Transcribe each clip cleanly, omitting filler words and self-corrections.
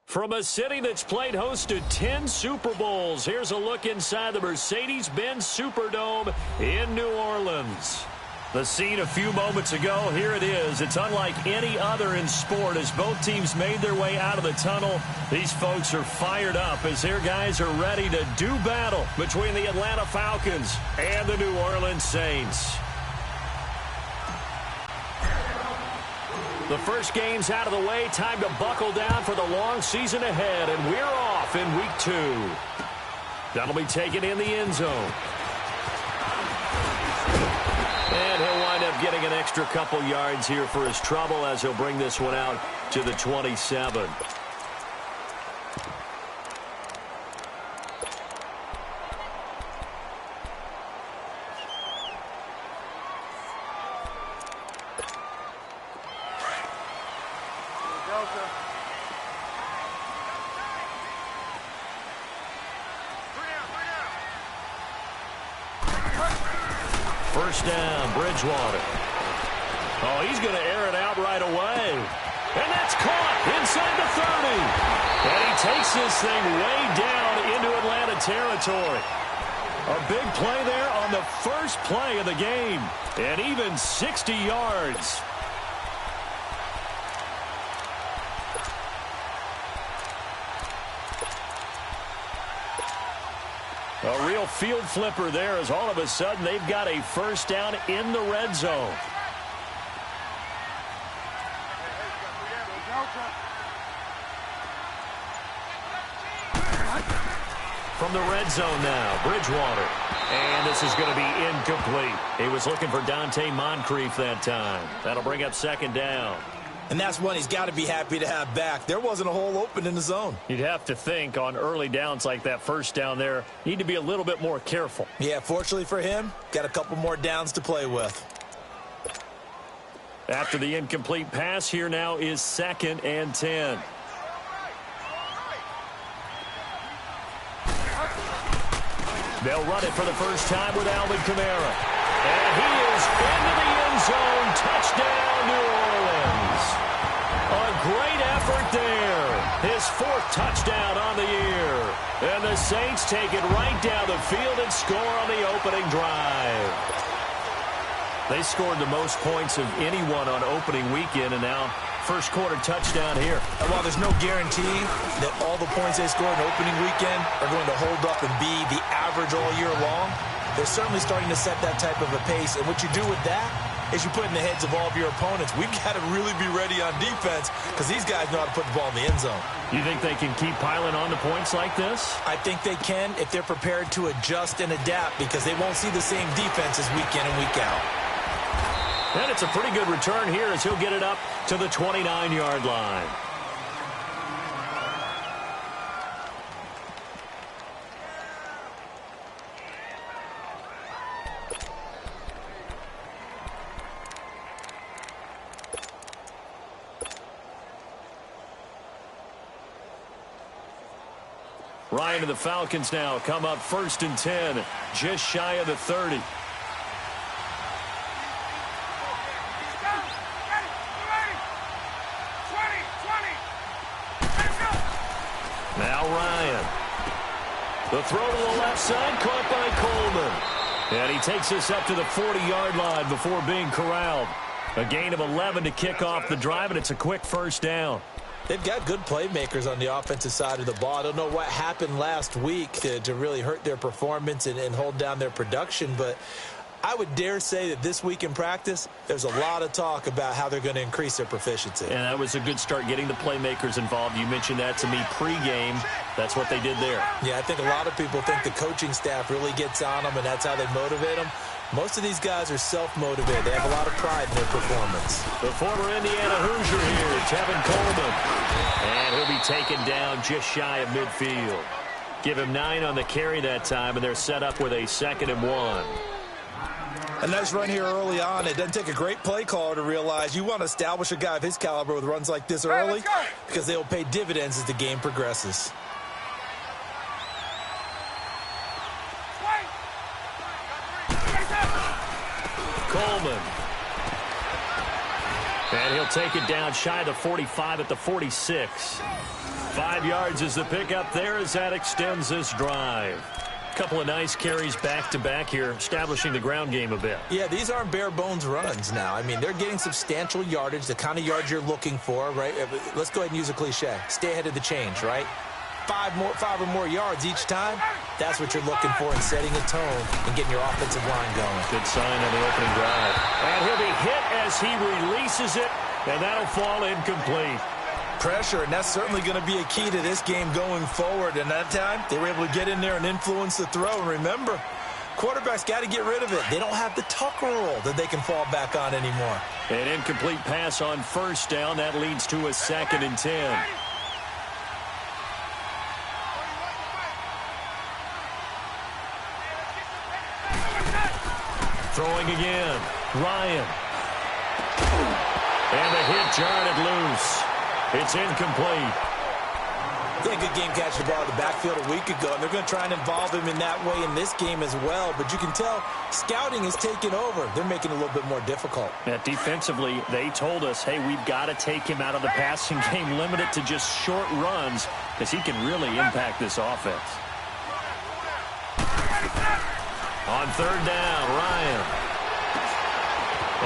From a city that's played host to 10 Super Bowls, here's a look inside the Mercedes-Benz Superdome in New Orleans. The scene a few moments ago, here it is. It's unlike any other in sport as both teams made their way out of the tunnel. These folks are fired up as their guys are ready to do battle between the Atlanta Falcons and the New Orleans Saints. The first game's out of the way. Time to buckle down for the long season ahead, and we're off in week 2. That'll be taken in the end zone. And he'll wind up getting an extra couple yards here for his trouble as he'll bring this one out to the 27. First down, Bridgewater. Oh, he's going to air it out right away. And that's caught inside the 30. And he takes this thing way down into Atlanta territory. A big play there on the first play of the game. And even 60 yards. A real field flipper there as all of a sudden they've got a first down in the red zone. From the red zone now, Bridgewater. And this is going to be incomplete. He was looking for Dante Moncrief that time. That'll bring up second down. And that's one he's got to be happy to have back. There wasn't a hole open in the zone. You'd have to think on early downs like that first down there, need to be a little bit more careful. Yeah, fortunately for him, got a couple more downs to play with. After the incomplete pass, here now is 2nd and 10. They'll run it for the first time with Alvin Kamara. And he is into the end zone. Touchdown, New Orleans. A great effort there. His 4th touchdown on the year. And the Saints take it right down the field and score on the opening drive. They scored the most points of anyone on opening weekend, and now first quarter touchdown here. And while there's no guarantee that all the points they scored in opening weekend are going to hold up and be the average all year long, they're certainly starting to set that type of a pace. And what you do with that is you put in the heads of all of your opponents, we've got to really be ready on defense because these guys know how to put the ball in the end zone. You think they can keep piling on to points like this? I think they can if they're prepared to adjust and adapt because they won't see the same defenses week in and week out. And it's a pretty good return here as he'll get it up to the 29-yard line. Ryan and the Falcons now come up 1st and 10, just shy of the 30. Now Ryan. The throw to the left side, caught by Coleman. And he takes this up to the 40-yard line before being corralled. A gain of 11 to kick off the drive, and it's a quick first down. They've got good playmakers on the offensive side of the ball. I don't know what happened last week to really hurt their performance and hold down their production, but I would dare say that this week in practice, there's a lot of talk about how they're going to increase their proficiency. And that was a good start getting the playmakers involved. You mentioned that to me pregame. That's what they did there. Yeah, I think a lot of people think the coaching staff really gets on them, and that's how they motivate them. Most of these guys are self-motivated. They have a lot of pride in their performance. The former Indiana Hoosier here, Tevin Coleman. And he'll be taken down just shy of midfield. Give him 9 on the carry that time, and they're set up with a 2nd and 1. A nice run here early on. It doesn't take a great play caller to realize you want to establish a guy of his caliber with runs like this early because they will pay dividends as the game progresses. Coleman. And he'll take it down shy of the 45 at the 46. 5 yards is the pickup there as that extends this drive. Couple of nice carries back-to-back here, establishing the ground game a bit. Yeah, these aren't bare-bones runs now. I mean, they're getting substantial yardage, the kind of yards you're looking for, right? Let's go ahead and use a cliche. Stay ahead of the change, right? 5 or more yards each time, that's what you're looking for in setting a tone and getting your offensive line going. Good sign on the opening drive. And he'll be hit as he releases it, and that'll fall incomplete. Pressure, and that's certainly going to be a key to this game going forward. And that time, they were able to get in there and influence the throw. And remember, quarterbacks got to get rid of it. They don't have the tuck rule that they can fall back on anymore. An incomplete pass on first down. That leads to a 2nd and 10. Throwing again. Ryan. And the hit jarred it loose. It's incomplete. Yeah, good game catching the ball in the backfield a week ago, and they're going to try and involve him in that way in this game as well. But you can tell scouting is taking over. They're making it a little bit more difficult. Yeah, defensively, they told us, hey, we've got to take him out of the passing game, limit it to just short runs, because he can really impact this offense. On 3rd down, Ryan.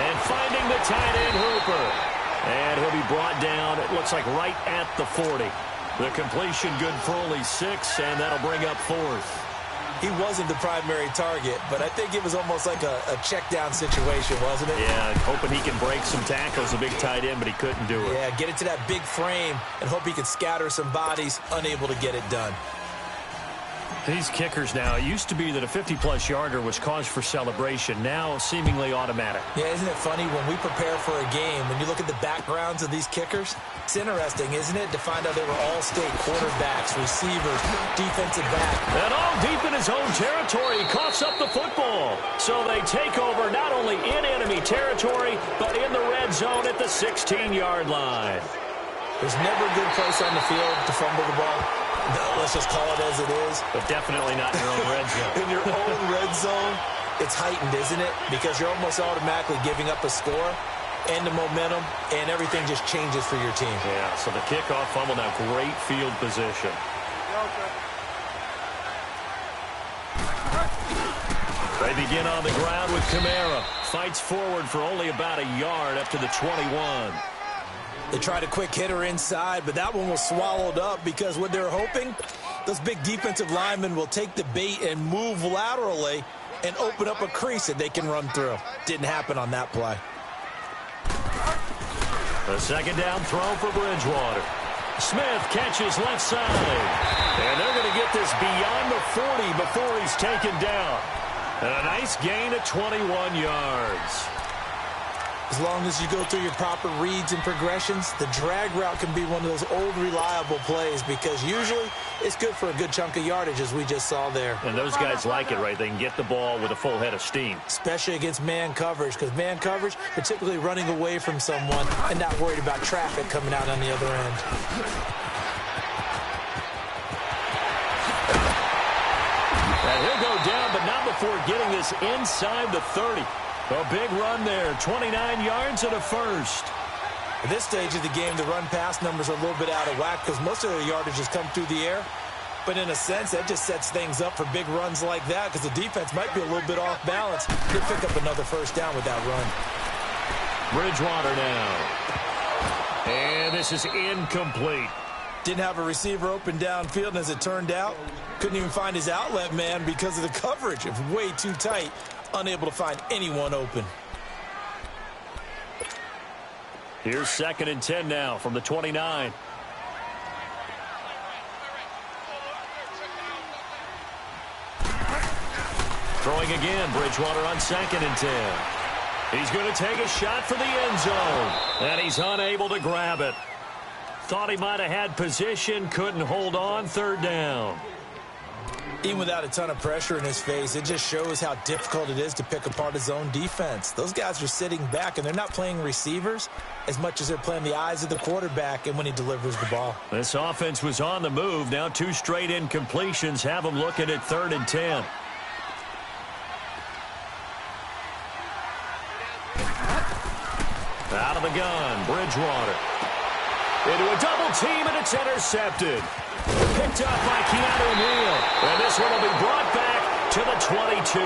And finding the tight end, Hooper. And he'll be brought down, it looks like right at the 40. The completion good for only 6, and that'll bring up 4th. He wasn't the primary target, but I think it was almost like a check-down situation, wasn't it? Yeah, hoping he can break some tackles, a big tight end, but he couldn't do it. Yeah, get it to that big frame and hope he can scatter some bodies, unable to get it done. These kickers now, it used to be that a 50-plus yarder was cause for celebration, now seemingly automatic. Yeah, isn't it funny when we prepare for a game, when you look at the backgrounds of these kickers, it's interesting, isn't it, to find out they were all state quarterbacks, receivers, defensive back. And all deep in his own territory, he coughs up the football. So they take over not only in enemy territory, but in the red zone at the 16-yard line. There's never a good place on the field to fumble the ball. No, let's just call it as it is. But definitely not in your own red zone. In your own red zone, it's heightened, isn't it? Because you're almost automatically giving up a score and the momentum, and everything just changes for your team. Yeah, so the kickoff fumble now, great field position. They begin on the ground with Kamara. Fights forward for only about a yard up to the 21. They tried a quick hitter inside, but that one was swallowed up because what they're hoping, those big defensive linemen will take the bait and move laterally and open up a crease that they can run through. Didn't happen on that play. A 2nd down throw for Bridgewater. Smith catches left side. And they're going to get this beyond the 40 before he's taken down. And a nice gain of 21 yards. As long as you go through your proper reads and progressions, the drag route can be one of those old reliable plays because usually it's good for a good chunk of yardage, as we just saw there. And those guys like it, right? They can get the ball with a full head of steam. Especially against man coverage, because man coverage, they're typically running away from someone and not worried about traffic coming out on the other end. And he'll go down, but not before getting this inside the 30. A big run there, 29 yards and a first. At this stage of the game, the run-pass numbers are a little bit out of whack because most of their yardage has come through the air. But in a sense, that just sets things up for big runs like that because the defense might be a little bit off balance. They pick up another first down with that run. Bridgewater now. And this is incomplete. Didn't have a receiver open downfield, and as it turned out, couldn't even find his outlet man because of the coverage. It was way too tight. Unable to find anyone open. Here's 2nd and 10 now from the 29. Throwing again, Bridgewater on 2nd and 10. He's going to take a shot for the end zone, and he's unable to grab it. Thought he might have had position, couldn't hold on, 3rd down. Even without a ton of pressure in his face, it just shows how difficult it is to pick apart his own defense. Those guys are sitting back, and they're not playing receivers as much as they're playing the eyes of the quarterback and when he delivers the ball. This offense was on the move. Now 2 straight incompletions have them looking at 3rd and 10. Out of the gun, Bridgewater. Into a double team, and it's intercepted. Picked up by Keanu Neal. And this one will be brought back to the 22.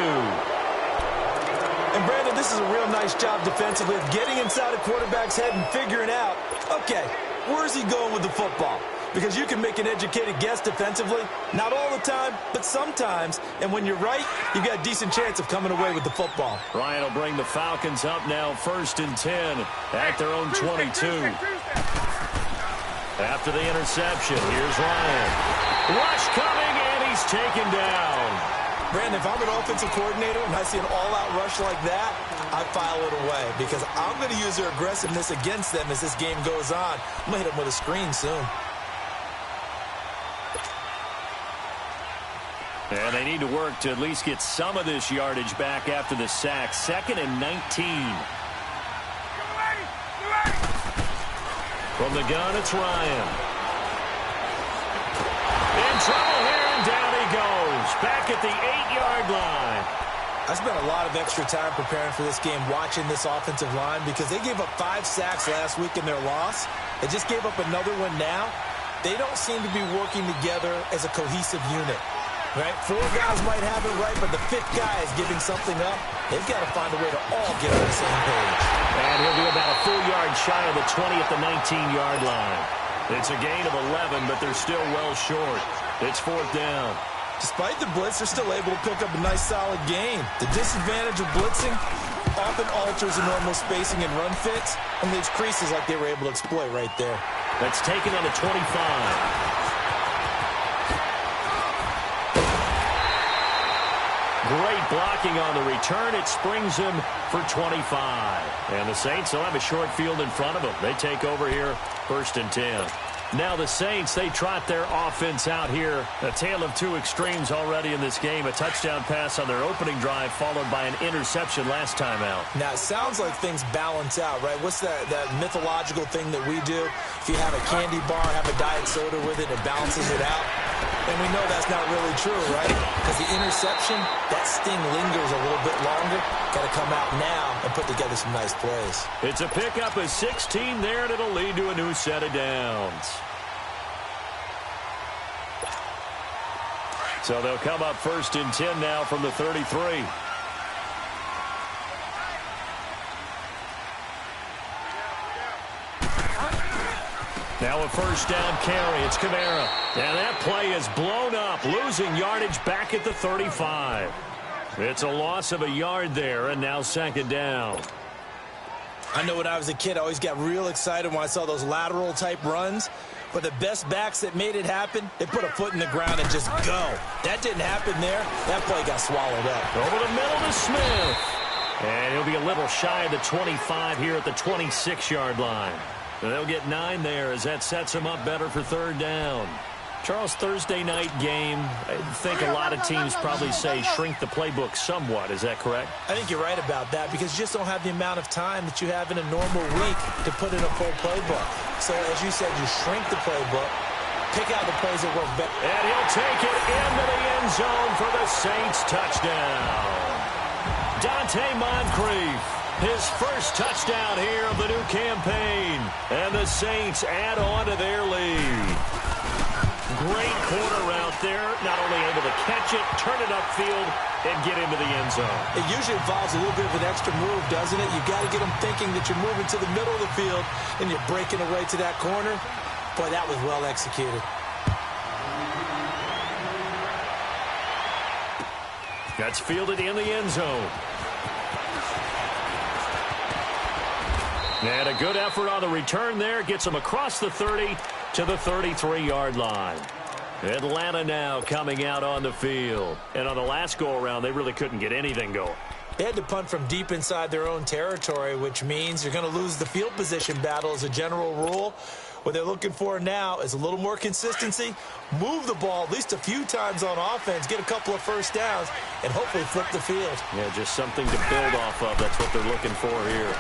And, Brandon, this is a real nice job defensively of getting inside a quarterback's head and figuring out, okay, where's he going with the football? Because you can make an educated guess defensively. Not all the time, but sometimes. And when you're right, you've got a decent chance of coming away with the football. Ryan will bring the Falcons up now 1st and 10 at their own 22. After the interception, here's Ryan. Rush coming, and he's taken down. Brandon, if I'm an offensive coordinator and I see an all-out rush like that, I file it away because I'm going to use their aggressiveness against them as this game goes on. I'm going to hit them with a screen soon. And they need to work to at least get some of this yardage back after the sack. 2nd and 19. From the gun, it's Ryan. In trouble here, and down he goes. Back at the 8-yard line. I spent a lot of extra time preparing for this game watching this offensive line because they gave up 5 sacks last week in their loss. They just gave up another one now. They don't seem to be working together as a cohesive unit. Right? 4 guys might have it right, but the 5th guy is giving something up. They've got to find a way to all get on the same page. And he'll be about a full yard shy of the 20 at the 19-yard line. It's a gain of 11, but they're still well short. It's 4th down. Despite the blitz, they're still able to pick up a nice, solid gain. The disadvantage of blitzing often alters the normal spacing and run fits and leaves creases like they were able to exploit right there. That's taken on the 25. Great blocking on the return. It springs him for 25. And the Saints will have a short field in front of them. They take over here, 1st and 10. Now the Saints, they trot their offense out here. A tale of 2 extremes already in this game. A touchdown pass on their opening drive followed by an interception last time out. Now, it sounds like things balance out, right? What's that mythological thing that we do? If you have a candy bar, have a diet soda with it, it balances it out. And we know that's not really true, right? Because the interception, that sting lingers a little bit longer. Got to come out now and put together some nice plays. It's a pickup of 16 there, and it'll lead to a new set of downs. So they'll come up 1st and 10 now from the 33. Now a 1st down carry. It's Kamara. And that play is blown up, losing yardage back at the 35. It's a loss of a yard there, and now 2nd down. I know when I was a kid, I always got real excited when I saw those lateral-type runs. But the best backs that made it happen, they put a foot in the ground and just go. That didn't happen there. That play got swallowed up. Over the middle to Smith. And he'll be a little shy of the 25 here at the 26-yard line. And they'll get 9 there as that sets them up better for 3rd down. Charles, Thursday night game, I think a lot of teams probably say shrink the playbook somewhat. Is that correct? I think you're right about that because you just don't have the amount of time that you have in a normal week to put in a full playbook. So, as you said, you shrink the playbook, pick out the plays that work better. And he'll take it into the end zone for the Saints touchdown. Dante Moncrief, his first touchdown here of the new campaign. And the Saints add on to their lead. Great corner route there. Not only able to catch it, turn it upfield, and get into the end zone. It usually involves a little bit of an extra move, doesn't it? You've got to get them thinking that you're moving to the middle of the field and you're breaking away to that corner. Boy, that was well executed. That's fielded in the end zone. And a good effort on the return there. Gets them across the 30 to the 33-yard line. Atlanta now coming out on the field. And on the last go-around, they really couldn't get anything going. They had to punt from deep inside their own territory, which means you're going to lose the field position battle as a general rule. What they're looking for now is a little more consistency, move the ball at least a few times on offense, get a couple of 1st downs, and hopefully flip the field. Yeah, just something to build off of. That's what they're looking for here.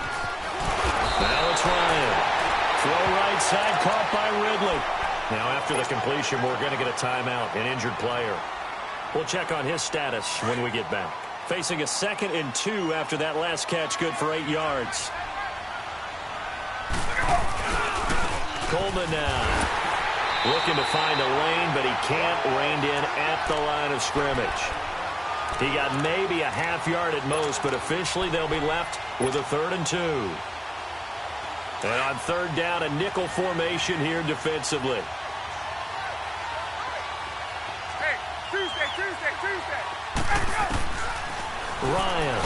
Now it's Ryan. Throw right side, caught by Ridley. Now after the completion, we're going to get a timeout, an injured player. We'll check on his status when we get back. Facing a 2nd and 2 after that last catch, good for 8 yards. Coleman now. Looking to find a lane, but he can't. Reined in at the line of scrimmage. He got maybe a half yard at most, but officially they'll be left with a 3rd and 2. And on 3rd down, a nickel formation here defensively. Hey, Tuesday. Ryan.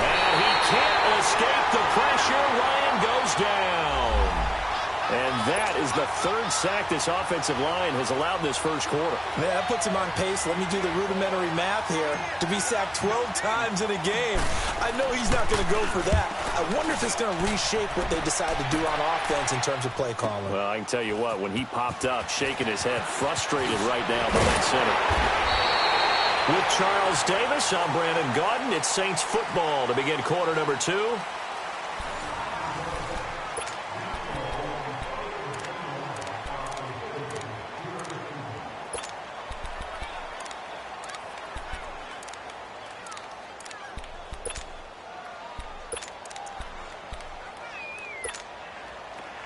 And he can't escape the pressure. Ryan goes down. And that is the 3rd sack this offensive line has allowed this first quarter. Yeah, that puts him on pace. Let me do the rudimentary math here. To be sacked 12 times in a game. I know he's not going to go for that. I wonder if it's going to reshape what they decide to do on offense in terms of play calling. Well, I can tell you what, when he popped up, shaking his head, frustrated right now behind center. With Charles Davis, I'm Brandon Gaudin. It's Saints football to begin quarter number 2.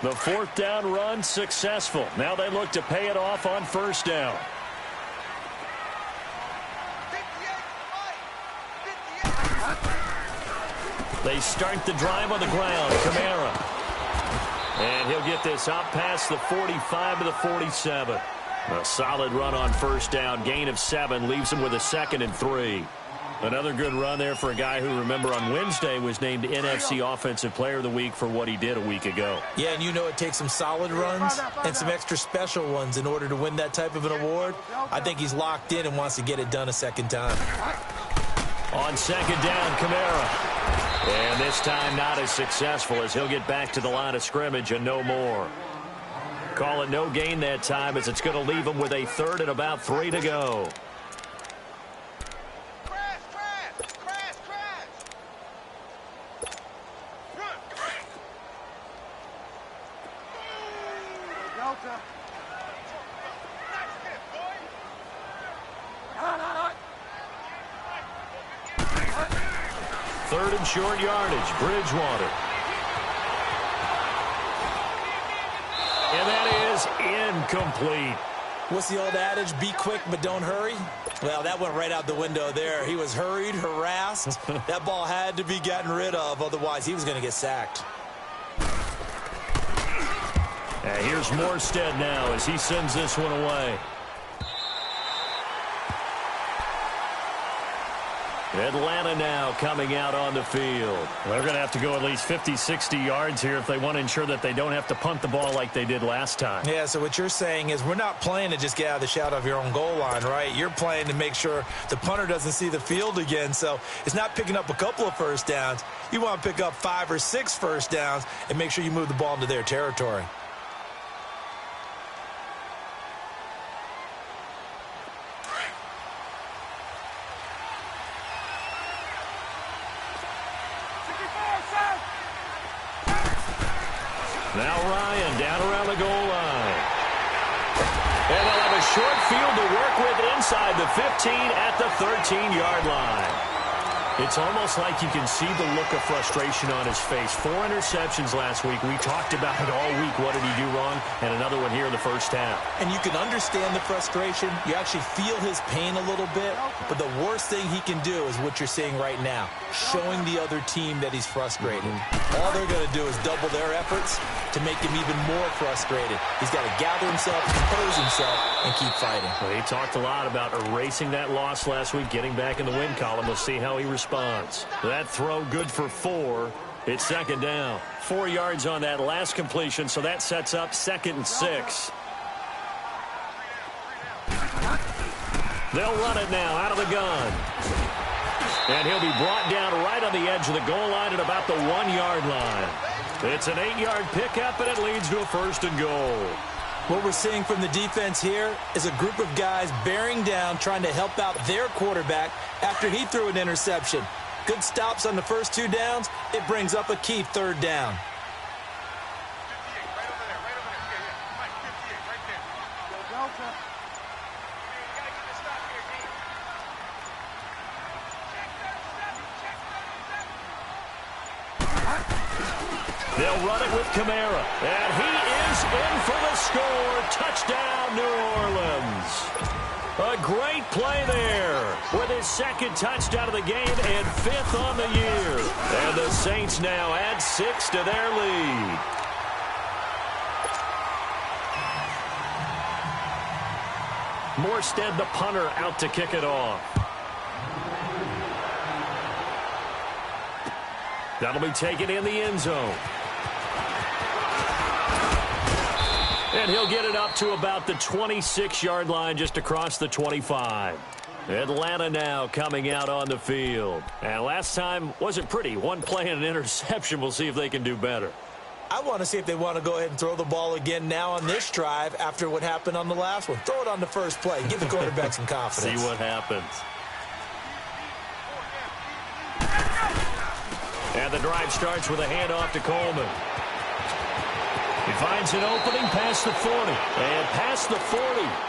The 4th down run successful. Now they look to pay it off on 1st down. They start the drive on the ground. Kamara. And he'll get this out past the 45 to the 47. A solid run on 1st down. Gain of 7 leaves him with a 2nd and 3. Another good run there for a guy who, remember, on Wednesday was named NFC Offensive Player of the Week for what he did a week ago. Yeah, and you know it takes some solid runs and some extra special ones in order to win that type of an award. I think he's locked in and wants to get it done a 2nd time. On 2nd down, Kamara. And this time not as successful as he'll get back to the line of scrimmage and no more. Call it no gain that time as it's going to leave him with a 3rd and about 3 to go. Third and short yardage, Bridgewater. And that is incomplete. What's the old adage? Be quick, but don't hurry. Well, that went right out the window there. He was hurried, harassed. That ball had to be gotten rid of. Otherwise, he was going to get sacked. And here's Morstead now as he sends this one away. Atlanta now coming out on the field. They're going to have to go at least 50, 60 yards here if they want to ensure that they don't have to punt the ball like they did last time. Yeah, so what you're saying is we're not playing to just get out of the shadow of your own goal line, right? You're playing to make sure the punter doesn't see the field again. So it's not picking up a couple of first downs. You want to pick up 5 or 6 first downs and make sure you move the ball into their territory. Now Ryan down around the goal line. And they'll have a short field to work with inside the 15 at the 13-yard line. It's almost like you can see the look of frustration on his face. 4 interceptions last week. We talked about it all week. What did he do wrong? And another one here in the first half. And you can understand the frustration. You actually feel his pain a little bit. But the worst thing he can do is what you're seeing right now, showing the other team that he's frustrated. All they're going to do is double their efforts to make him even more frustrated. He's got to gather himself, compose himself, and keep fighting. Well, he talked a lot about erasing that loss last week, getting back in the win column. We'll see how he responds. That throw good for 4. It's second down. 4 yards on that last completion, so that sets up 2nd and 6. They'll run it now out of the gun. And he'll be brought down right on the edge of the goal line at about the 1-yard line. It's an 8-yard pickup, and it leads to a 1st and goal. What we're seeing from the defense here is a group of guys bearing down, trying to help out their quarterback after he threw an interception. Good stops on the first 2 downs. It brings up a key 3rd down. They'll run it with Kamara. And he is in for the score. Touchdown, New Orleans. A great play there with his second touchdown of the game and 5th on the year. And the Saints now add 6 to their lead. Morstead, the punter, out to kick it off. That'll be taken in the end zone. And he'll get it up to about the 26-yard line, just across the 25. Atlanta now coming out on the field. And last time wasn't pretty. One play and an interception. We'll see if they can do better. I want to see if they want to go ahead and throw the ball again now on this drive after what happened on the last one. Throw it on the first play. Give the quarterback some confidence. See what happens. And the drive starts with a handoff to Coleman. He finds an opening past the 40. And past the 40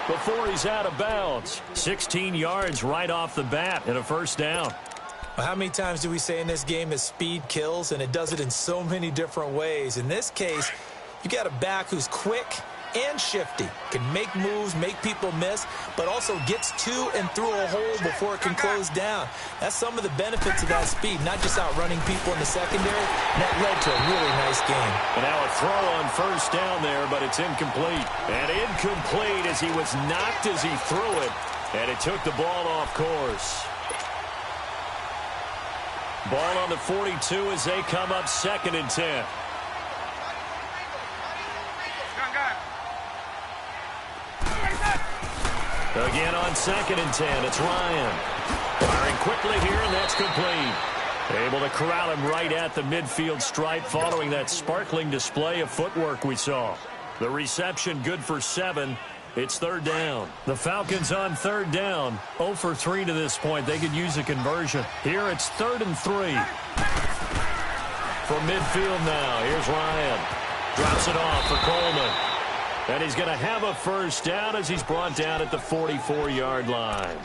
before he's out of bounds. 16 yards right off the bat and a first down. Well, how many times do we say in this game that speed kills, and it does it in so many different ways? In this case, you got a back who's quick and shifty, can make moves, make people miss, but also gets to and through a hole before it can close down. That's some of the benefits of that speed, not just outrunning people in the secondary. And that led to a really nice game. And now a throw on first down there, but it's incomplete. And incomplete as he was knocked as he threw it, and it took the ball off course. Ball on the 42 as they come up 2nd and 10. Again on 2nd and 10, it's Ryan. Firing quickly here, and that's complete. Able to corral him right at the midfield stripe following that sparkling display of footwork we saw. The reception good for 7. It's 3rd down. The Falcons on 3rd down. 0 for 3 to this point. They could use a conversion. Here it's 3rd and 3. From midfield now, here's Ryan. Drops it off for Coleman. And he's going to have a first down as he's brought down at the 44-yard line.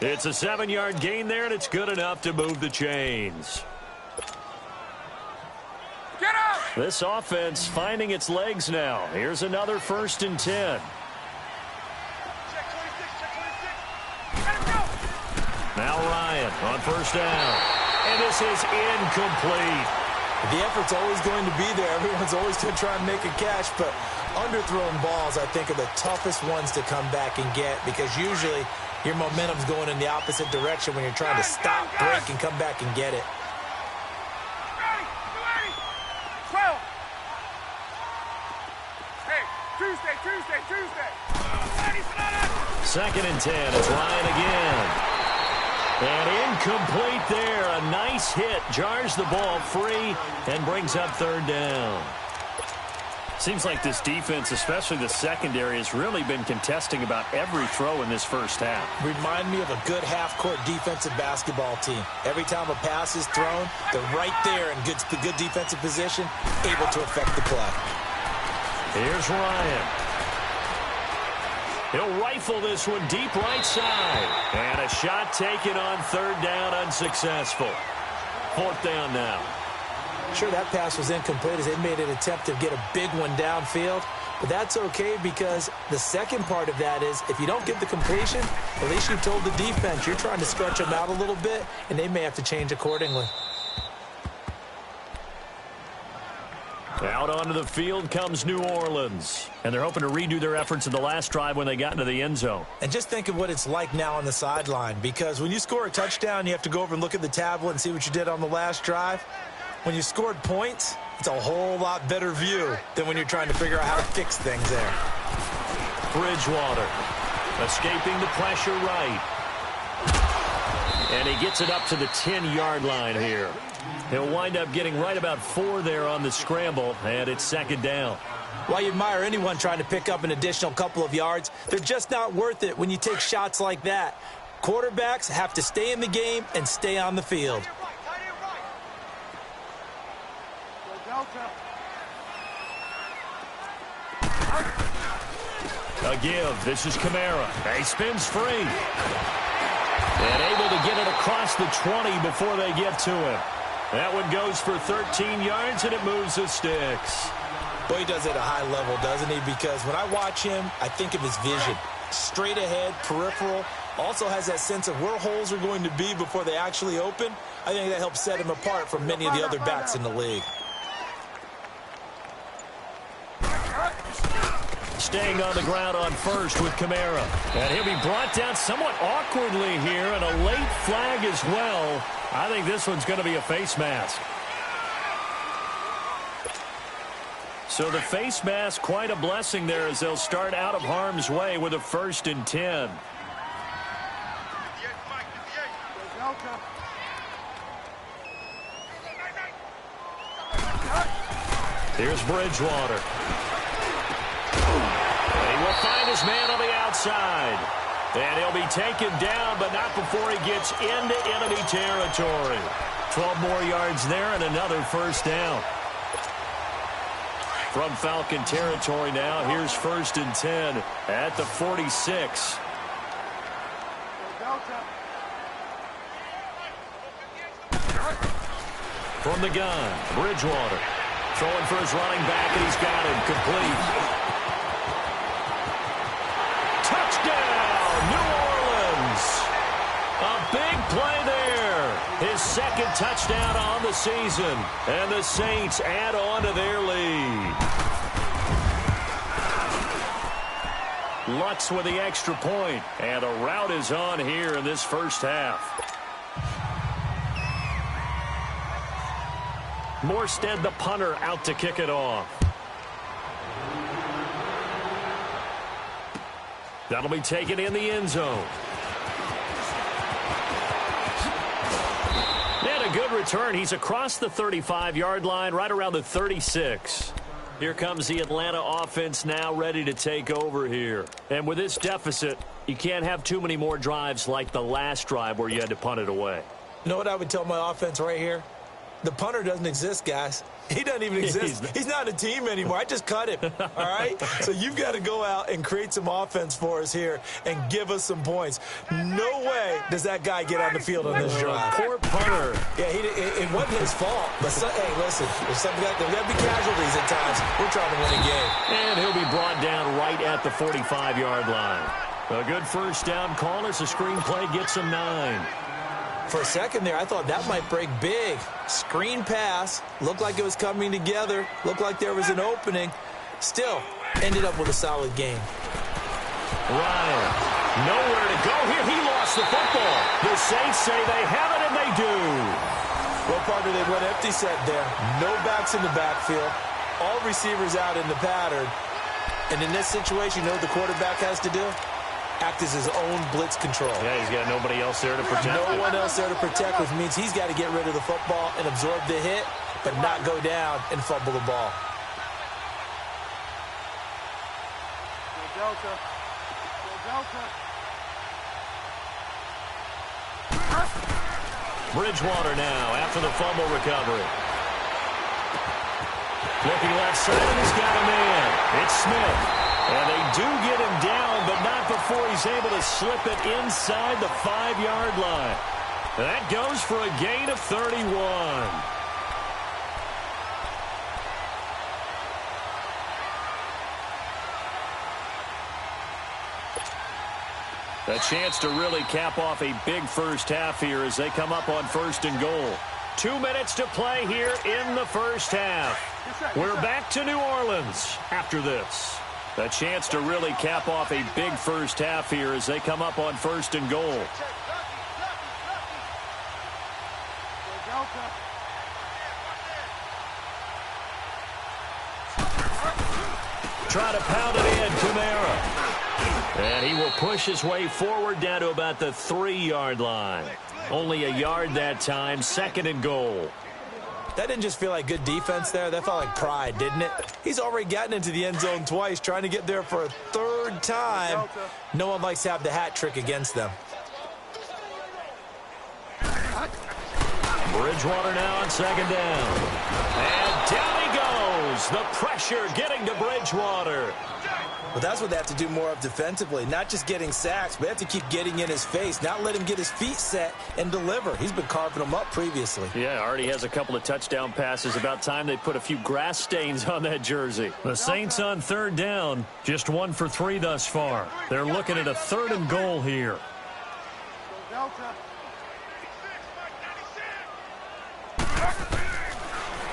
It's a 7-yard gain there, and it's good enough to move the chains. Get up! This offense finding its legs now. Here's another 1st and 10. Now Ryan on first down. And this is incomplete. The effort's always going to be there. Everyone's always going to try and make a catch, but underthrown balls, I think, are the toughest ones to come back and get because usually your momentum's going in the opposite direction when you're trying to stop, break, and come back and get it. 12. Hey, Tuesday. 2nd and 10. It's Ryan again. And incomplete there. A nice hit. Jars the ball free and brings up 3rd down. Seems like this defense, especially the secondary, has really been contesting about every throw in this first half. Remind me of a good half-court defensive basketball team. Every time a pass is thrown, they're right there in good defensive position, able to affect the play. Here's Ryan. He'll rifle this one deep right side. And a shot taken on 3rd down, unsuccessful. 4th down now. Sure, that pass was incomplete as they made an attempt to get a big one downfield. But that's okay because the second part of that is if you don't get the completion, at least you've told the defense you're trying to stretch them out a little bit, and they may have to change accordingly. Out onto the field comes New Orleans. And they're hoping to redo their efforts in the last drive when they got into the end zone. And just think of what it's like now on the sideline, because when you score a touchdown, you have to go over and look at the tablet and see what you did on the last drive. When you scored points, it's a whole lot better view than when you're trying to figure out how to fix things there. Bridgewater escaping the pressure right. And he gets it up to the 10-yard line here. He'll wind up getting right about 4 there on the scramble, and it's 2nd down. While you admire anyone trying to pick up an additional couple of yards, they're just not worth it when you take shots like that. Quarterbacks have to stay in the game and stay on the field. A give. This is Kamara. He spins free. And able to get it across the 20 before they get to him. That one goes for 13 yards, and it moves the sticks. Boy, he does it at a high level, doesn't he? Because when I watch him, I think of his vision. Straight ahead, peripheral. Also has that sense of where holes are going to be before they actually open. I think that helps set him apart from many of the other backs in the league. Staying on the ground on first with Kamara. And he'll be brought down somewhat awkwardly here, and a late flag as well. I think this one's going to be a face mask. So the face mask, quite a blessing there as they'll start out of harm's way with a 1st and 10. Here's Bridgewater. And he will find his man on the outside. And he'll be taken down, but not before he gets into enemy territory. 12 more yards there and another 1st down. From Falcon territory now, here's 1st and 10 at the 46. From the gun, Bridgewater. Throwing for his running back, and he's got him complete. Touchdown, New Orleans. A big play there. His 2nd touchdown on the season. And the Saints add on to their lead. Lutz with the extra point. And a rout is on here in this 1st half. Morstead, the punter, out to kick it off. That'll be taken in the end zone. And a good return. He's across the 35-yard line, right around the 36. Here comes the Atlanta offense now ready to take over here. And with this deficit, you can't have too many more drives like the last drive where you had to punt it away. You know what I would tell my offense right here? The punter doesn't exist, guys. He doesn't even exist. He's not a team anymore. I just cut him, all right? So you've got to go out and create some offense for us here and give us some points. No way does that guy get on the field on this drive. Poor punter. Yeah, it wasn't his fault. But, hey, listen, there's got to be casualties at times. We're trying to win a game. And he'll be brought down right at the 45-yard line. A good 1st down call as the screenplay gets him 9. For a second there, I thought that might break big. Screen pass. Looked like it was coming together. Looked like there was an opening. Still, ended up with a solid game. Ryan, nowhere to go here. He lost the football. The Saints say they have it, and they do. Well, partner, they went empty set there. No backs in the backfield. All receivers out in the pattern. And in this situation, you know what the quarterback has to do? Act as his own blitz control. Yeah, he's got nobody else there to protect. No one else there to protect, which means he's got to get rid of the football and absorb the hit, but not go down and fumble the ball. Bridgewater now after the fumble recovery. Looking left side, and he's got a man. It's Smith. And they do get him down, but not before he's able to slip it inside the 5-yard line. That goes for a gain of 31. A chance to really cap off a big 1st half here as they come up on 1st and goal. 2 minutes to play here in the 1st half. We're back to New Orleans after this. A chance to really cap off a big 1st half here as they come up on 1st and goal. Try to pound it in, Kamara. And he will push his way forward down to about the 3-yard line. Only a yard that time, 2nd and goal. That didn't just feel like good defense there. That felt like pride, didn't it? He's already gotten into the end zone twice, trying to get there for a 3rd time. No one likes to have the hat trick against them. Bridgewater now on 2nd down. And down he goes. The pressure getting to Bridgewater. Well, that's what they have to do more of defensively, not just getting sacks, but they have to keep getting in his face, not let him get his feet set and deliver. He's been carving them up previously. Yeah, already has a couple of touchdown passes. About time they put a few grass stains on that jersey. The Saints on third down, just 1 for 3 thus far. They're looking at a 3rd and goal here.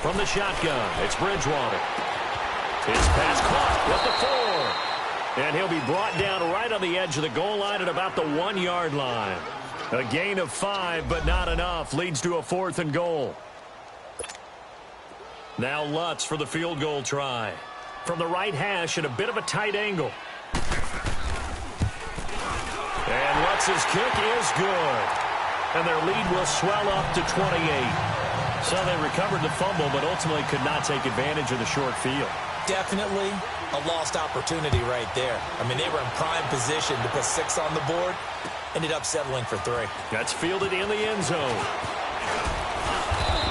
From the shotgun, it's Bridgewater. His pass caught with the 4. And he'll be brought down right on the edge of the goal line at about the 1-yard line. A gain of 5, but not enough. Leads to a 4th and goal. Now Lutz for the field goal try. From the right hash at a bit of a tight angle. And Lutz's kick is good. And their lead will swell up to 28. So they recovered the fumble, but ultimately could not take advantage of the short field. Definitely a lost opportunity right there. I mean, they were in prime position to put 6 on the board. Ended up settling for 3. That's fielded in the end zone.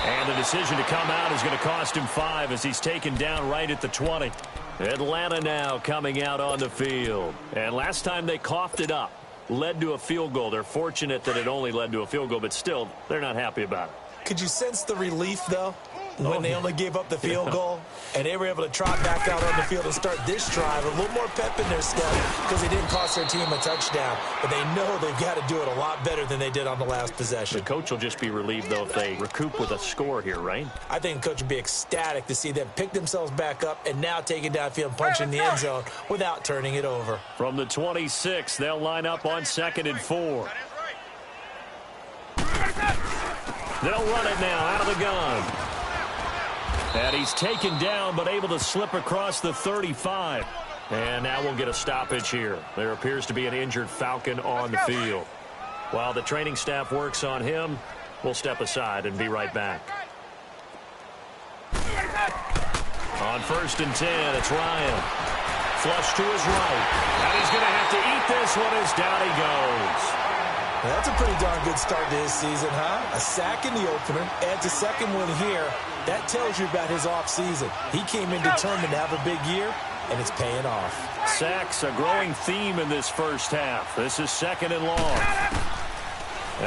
And the decision to come out is going to cost him 5 as he's taken down right at the 20. Atlanta now coming out on the field. And last time they coughed it up, led to a field goal. They're fortunate that it only led to a field goal, but still, they're not happy about it. Could you sense the relief, though, when they only gave up the field goal and they were able to trot back out on the field and start this drive? A little more pep in their step because they didn't cost their team a touchdown, but they know they've got to do it a lot better than they did on the last possession. The coach will just be relieved, though, if they recoup with a score here, right? I think the coach would be ecstatic to see them pick themselves back up and now take it downfield and punch in the end zone without turning it over. From the 26, they'll line up on 2nd and 4. They'll run it now out of the gun. And he's taken down but able to slip across the 35. And now we'll get a stoppage here. There appears to be an injured Falcon on the field. While the training staff works on him, we'll step aside and be right back. On 1st and 10, it's Ryan. Flush to his right. And he's going to have to eat this one as down he goes. That's a pretty darn good start to his season, huh? A sack in the opener, adds a second one here. That tells you about his offseason. He came in determined to have a big year, and it's paying off. Sacks, a growing theme in this first half. This is 2nd and long.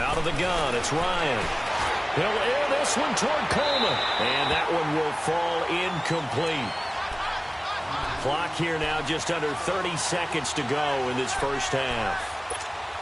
Out of the gun, it's Ryan. He'll air this one toward Coleman. And that one will fall incomplete. Clock here now just under 30 seconds to go in this first half.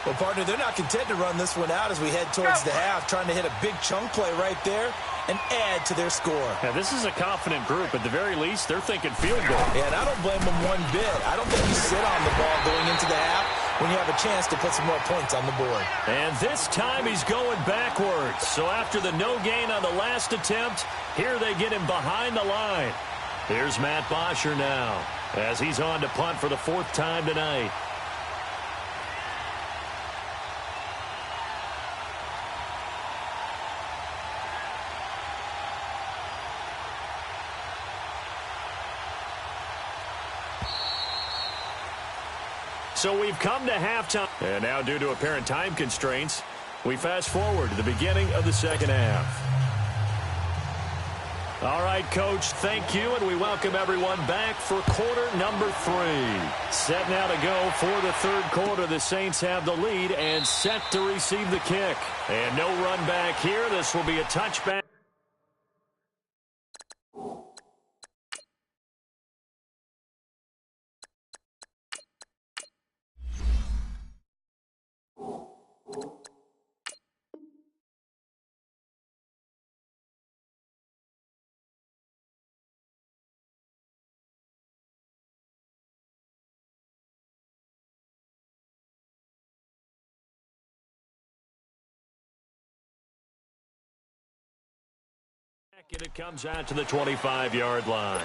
Well, partner, they're not content to run this one out as we head towards the half, trying to hit a big chunk play right there and add to their score. Yeah, this is a confident group. At the very least, they're thinking field goal. Yeah, and I don't blame them one bit. I don't think you sit on the ball going into the half when you have a chance to put some more points on the board. And this time he's going backwards. So after the no gain on the last attempt, here they get him behind the line. Here's Matt Bosher now as he's on to punt for the 4th time tonight. So we've come to halftime. And now, due to apparent time constraints, we fast forward to the beginning of the 2nd half. All right, Coach, thank you, and we welcome everyone back for quarter number 3. Set now to go for the 3rd quarter. The Saints have the lead and set to receive the kick. And no run back here. This will be a touchback. And it comes out to the 25-yard line.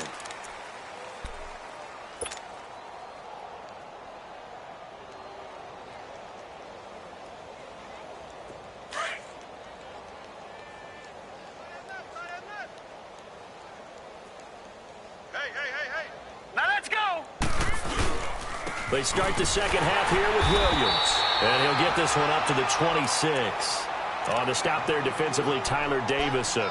Hey. Now let's go. They start the 2nd half here with Williams. And he'll get this one up to the 26. On the stop there defensively, Tyler Davison.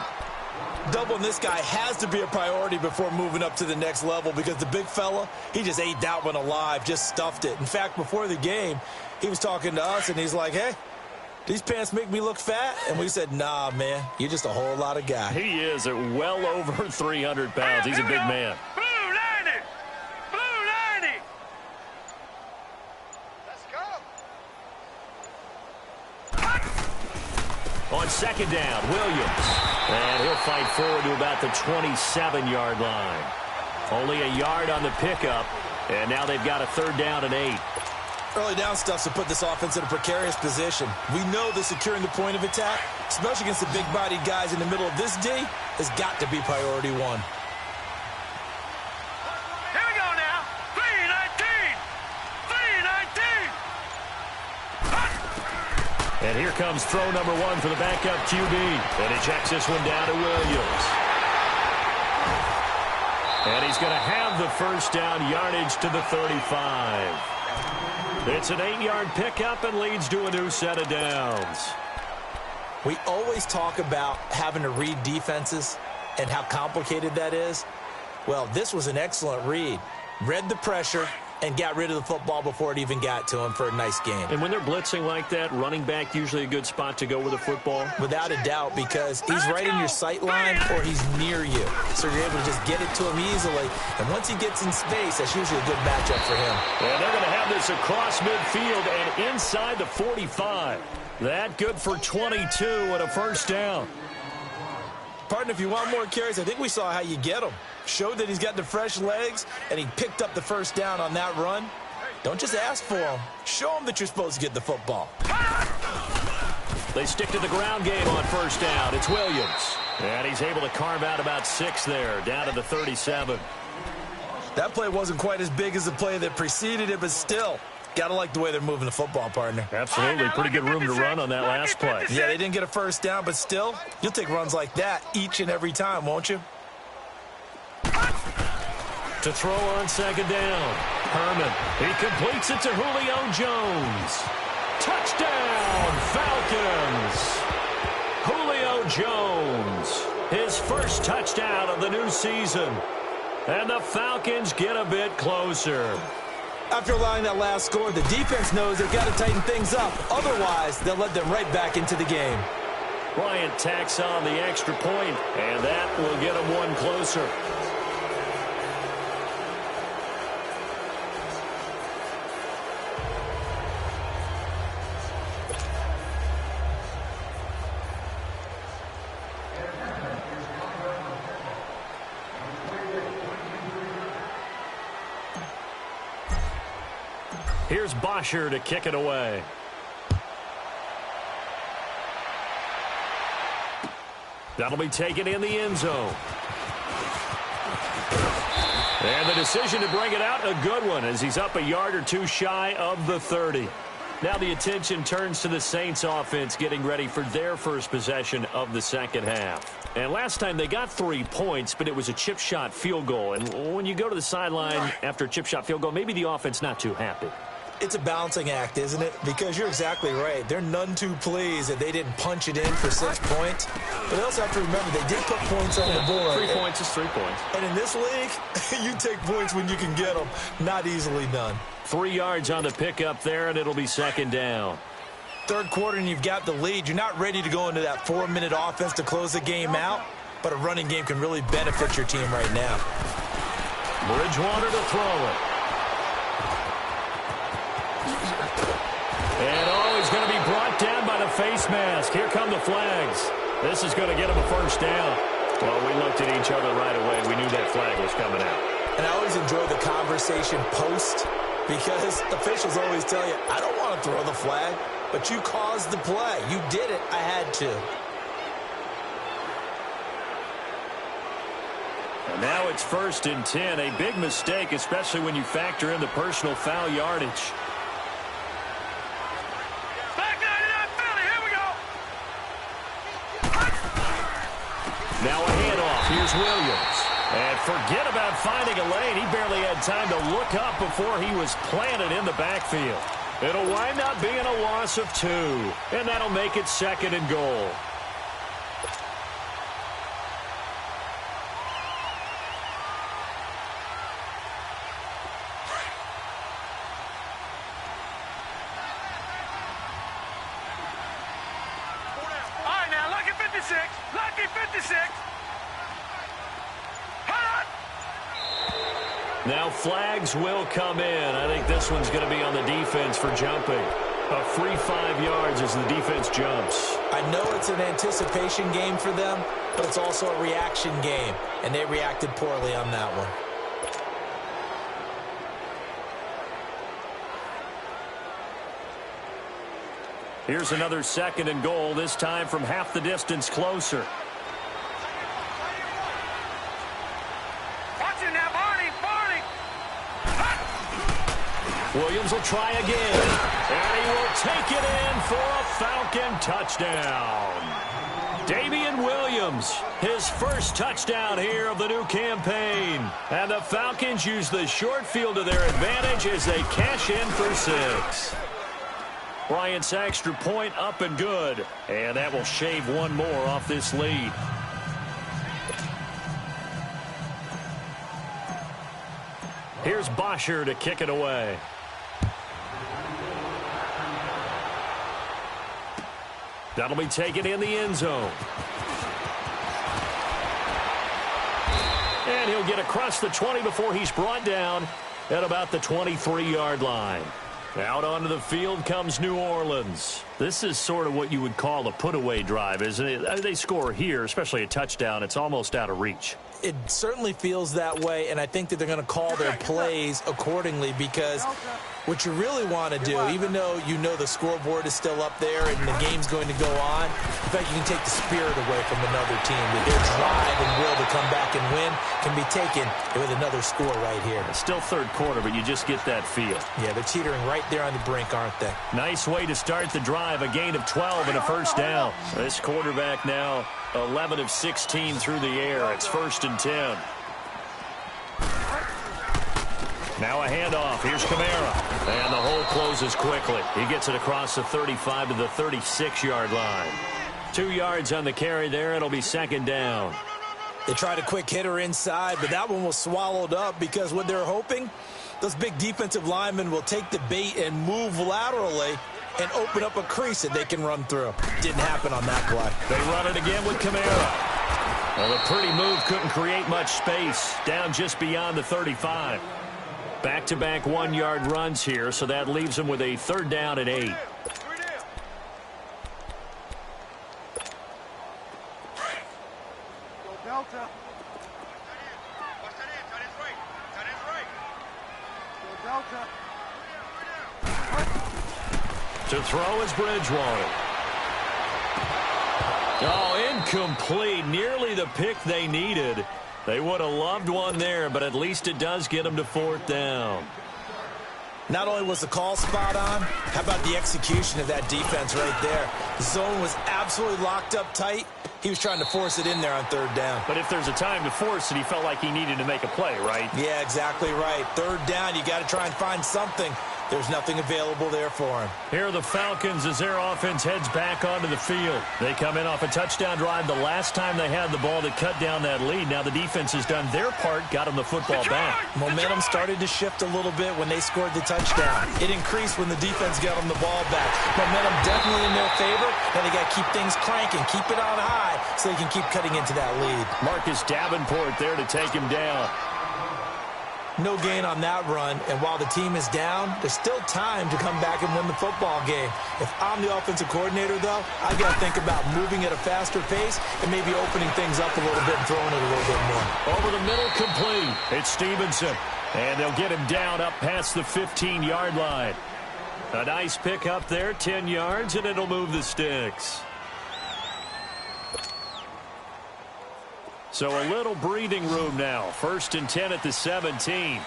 Doubling this guy has to be a priority before moving up to the next level because the big fella, he just ate that one alive, just stuffed it. In fact, before the game, he was talking to us, and he's like, hey, these pants make me look fat? And we said, nah, man, you're just a whole lot of guy. He is at well over 300 pounds. He's a big man. Blue 90! Blue 90! Let's go! On second down, Williams. And he'll fight forward to about the 27-yard line. Only a yard on the pickup, and now they've got a 3rd down and 8. Early down stuff to put this offense in a precarious position. We know that securing the point of attack, especially against the big-bodied guys in the middle of this D, has got to be priority one. Here we go now. 3-19! 3-19! And here comes throw number 1 for the backup QB. And he checks this one down to Williams. And he's going to have the 1st down, yardage to the 35. It's an 8-yard pickup and leads to a new set of downs. We always talk about having to read defenses and how complicated that is. Well, this was an excellent read. Read the pressure and got rid of the football before it even got to him for a nice game. And when they're blitzing like that, running back usually a good spot to go with the football? Without a doubt, because he's right in your sight line or he's near you. So you're able to just get it to him easily. And once he gets in space, that's usually a good matchup for him. And they're going to have this across midfield and inside the 45. That good for 22 and a 1st down. Partner, if you want more carries, I think we saw how you get him. Showed that he's got the fresh legs, and he picked up the 1st down on that run. Don't just ask for him. Show him that you're supposed to get the football. They stick to the ground game on 1st down. It's Williams. And he's able to carve out about 6 there, down to the 37. That play wasn't quite as big as the play that preceded it, but still, gotta like the way they're moving the football, partner. Absolutely. Pretty good room to run on that last play. Yeah, they didn't get a 1st down, but still, you'll take runs like that each and every time, won't you? To throw on 2nd down. Herman. He completes it to Julio Jones. Touchdown, Falcons. Julio Jones. His 1st touchdown of the new season. And the Falcons get a bit closer. After allowing that last score, the defense knows they've got to tighten things up. Otherwise, they'll let them right back into the game. Bryant tacks on the extra point, and that will get them 1 closer. Here's Bosher to kick it away. That'll be taken in the end zone. And the decision to bring it out, a good one, as he's up a yard or 2 shy of the 30. Now the attention turns to the Saints offense getting ready for their 1st possession of the 2nd half. And last time they got 3 points, but it was a chip shot field goal. And when you go to the sideline after a chip shot field goal, maybe the offense not too happy. It's a balancing act, isn't it? Because you're exactly right. They're none too pleased that they didn't punch it in for 6 points. But they also have to remember they did put points on the board. 3 points is 3 points. And in this league, you take points when you can get them. Not easily done. 3 yards on the pickup there, and it'll be 2nd down. 3rd quarter, and you've got the lead. You're not ready to go into that 4-minute offense to close the game out. But a running game can really benefit your team right now. Bridgewater to throw it. And he's going to be brought down by the face mask. Here come the flags. This is going to get him a 1st down. Well, we looked at each other right away. We knew that flag was coming out. And I always enjoy the conversation post because officials always tell you, I don't want to throw the flag, but you caused the play. You did it. I had to. And now it's 1st and 10. A big mistake, especially when you factor in the personal foul yardage. Now a handoff. Here's Williams. And forget about finding a lane. He barely had time to look up before he was planted in the backfield. It'll wind up being a loss of 2. And that'll make it 2nd and goal. 56. Lucky 56. Hold on. Now flags will come in. I think this one's going to be on the defense for jumping. A free 5 yards as the defense jumps. I know it's an anticipation game for them, but it's also a reaction game, and they reacted poorly on that one. Here's another 2nd and goal, this time from half the distance closer. Watch it now, Barney. Barney. Williams will try again, and he will take it in for a Falcon touchdown. Damian Williams, his first touchdown here of the new campaign. And the Falcons use the short field to their advantage as they cash in for 6. Bryant's extra point up and good. And that will shave one more off this lead. Here's Bosher to kick it away. That'll be taken in the end zone. And he'll get across the 20 before he's brought down at about the 23-yard line. Out onto the field comes New Orleans. This is sort of what you would call a put-away drive, isn't it? They score here, especially a touchdown. It's almost out of reach. It certainly feels that way, and I think that they're going to call their plays accordingly, because what you really want to do, even though you know the scoreboard is still up there and the game's going to go on, in fact, you can take the spirit away from another team. That their drive and will to come back and win can be taken with another score right here. It's still third quarter, but you just get that feel. Yeah, they're teetering right there on the brink, aren't they? Nice way to start the drive, a gain of 12 and a first down. This quarterback now 11 of 16 through the air. It's 1st and 10. Now a handoff. Here's Kamara. And the hole closes quickly. He gets it across the 35 to the 36-yard line. 2 yards on the carry there. It'll be 2nd down. They tried a quick hitter inside, but that one was swallowed up because what they're hoping, those big defensive linemen will take the bait and move laterally and open up a crease that they can run through. Didn't happen on that play. They run it again with Kamara. Well, the pretty move couldn't create much space. Down just beyond the 35. Back-to-back 1-yard runs here, so that leaves them with a 3rd down and 8. Delta. Delta. To throw is Bridgewater. Oh, incomplete. Nearly the pick they needed. They would have loved one there, but at least it does get them to 4th down. Not only was the call spot on, how about the execution of that defense right there? The zone was absolutely locked up tight. He was trying to force it in there on 3rd down. But if there's a time to force it, he felt like he needed to make a play, right? Yeah, exactly right. 3rd down, you got to try and find something. There's nothing available there for him. Here are the Falcons as their offense heads back onto the field. They come in off a touchdown drive the last time they had the ball that cut down that lead. Now the defense has done their part, got them the football back. Momentum started to shift a little bit when they scored the touchdown. It increased when the defense got them the ball back. Momentum definitely in their favor. Now they got to keep things cranking, keep it on high so they can keep cutting into that lead. Marcus Davenport there to take him down. No gain on that run, and while the team is down, there's still time to come back and win the football game. If I'm the offensive coordinator, though, I've got to think about moving at a faster pace and maybe opening things up a little bit and throwing it a little bit more. Over the middle, complete. It's Stevenson, and they'll get him down up past the 15-yard line. A nice pick up there, 10 yards, and it'll move the sticks. So a little breathing room now. 1st and 10 at the 17.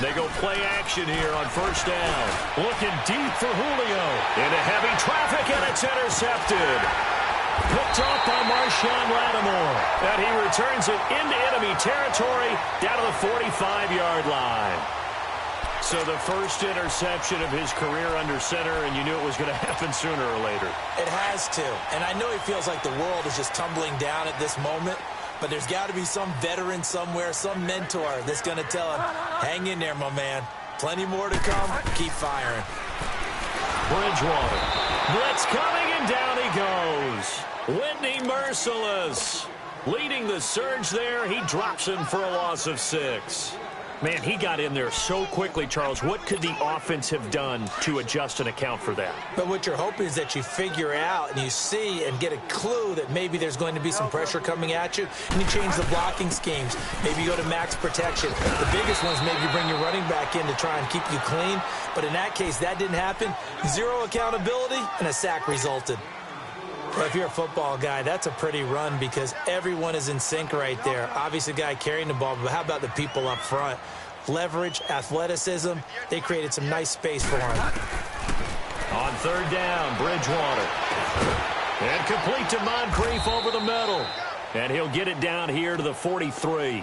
They go play action here on 1st down. Looking deep for Julio. Into heavy traffic, and it's intercepted. Picked off by Marshawn Lattimore. And he returns it into enemy territory down to the 45-yard line. So the first interception of his career under center, and you knew it was going to happen sooner or later. It has to. And I know he feels like the world is just tumbling down at this moment, but there's got to be some veteran somewhere, some mentor that's going to tell him, hang in there, my man. Plenty more to come. Keep firing. Bridgewater. Blitz coming, and down he goes. Whitney merciless. Leading the surge there. He drops him for a loss of 6. Man, he got in there so quickly, Charles. What could the offense have done to adjust and account for that? But what you're hoping is that you figure out and you see and get a clue that maybe there's going to be some pressure coming at you, and you change the blocking schemes. Maybe you go to max protection. The biggest ones, maybe you bring your running back in to try and keep you clean. But in that case, that didn't happen. 0 accountability, and a sack resulted. Well, if you're a football guy, that's a pretty run because everyone is in sync right there. Obviously, the guy carrying the ball, but how about the people up front? Leverage, athleticism, they created some nice space for him. On 3rd down, Bridgewater. And complete to Moncrief over the middle. And he'll get it down here to the 43.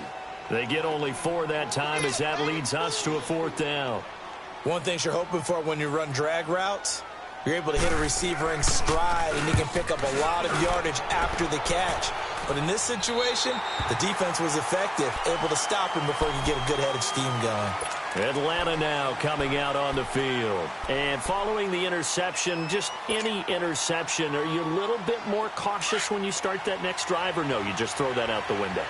They get only 4 that time as that leads us to a 4th down. One thing you're hoping for when you run drag routes, you're able to hit a receiver in stride, and he can pick up a lot of yardage after the catch. But in this situation, the defense was effective, able to stop him before he could get a good head of steam going. Atlanta now coming out on the field. And following the interception, just any interception, are you a little bit more cautious when you start that next drive, or no, you just throw that out the window?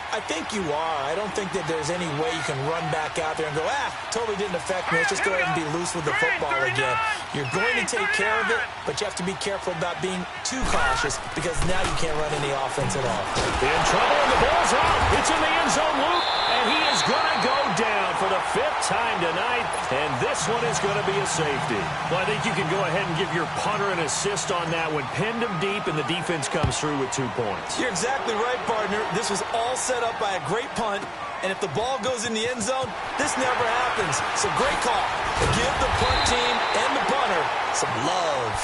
I think you are. I don't think that there's any way you can run back out there and go, totally didn't affect me. Let's just go ahead and be loose with the football again. You're going to take care of it, but you have to be careful about being too cautious because now you can't run any offense at all. In trouble, and the ball's out. It's in the end zone loop, and he is going to go down for the 5th time tonight, and this one is going to be a safety. Well, I think you can go ahead and give your punter an assist on that one. Pinned him deep, and the defense comes through with 2 points. You're exactly right, partner. This was all set up by a great punt, and if the ball goes in the end zone, this never happens. So great call. Give the punt team and the punter some love.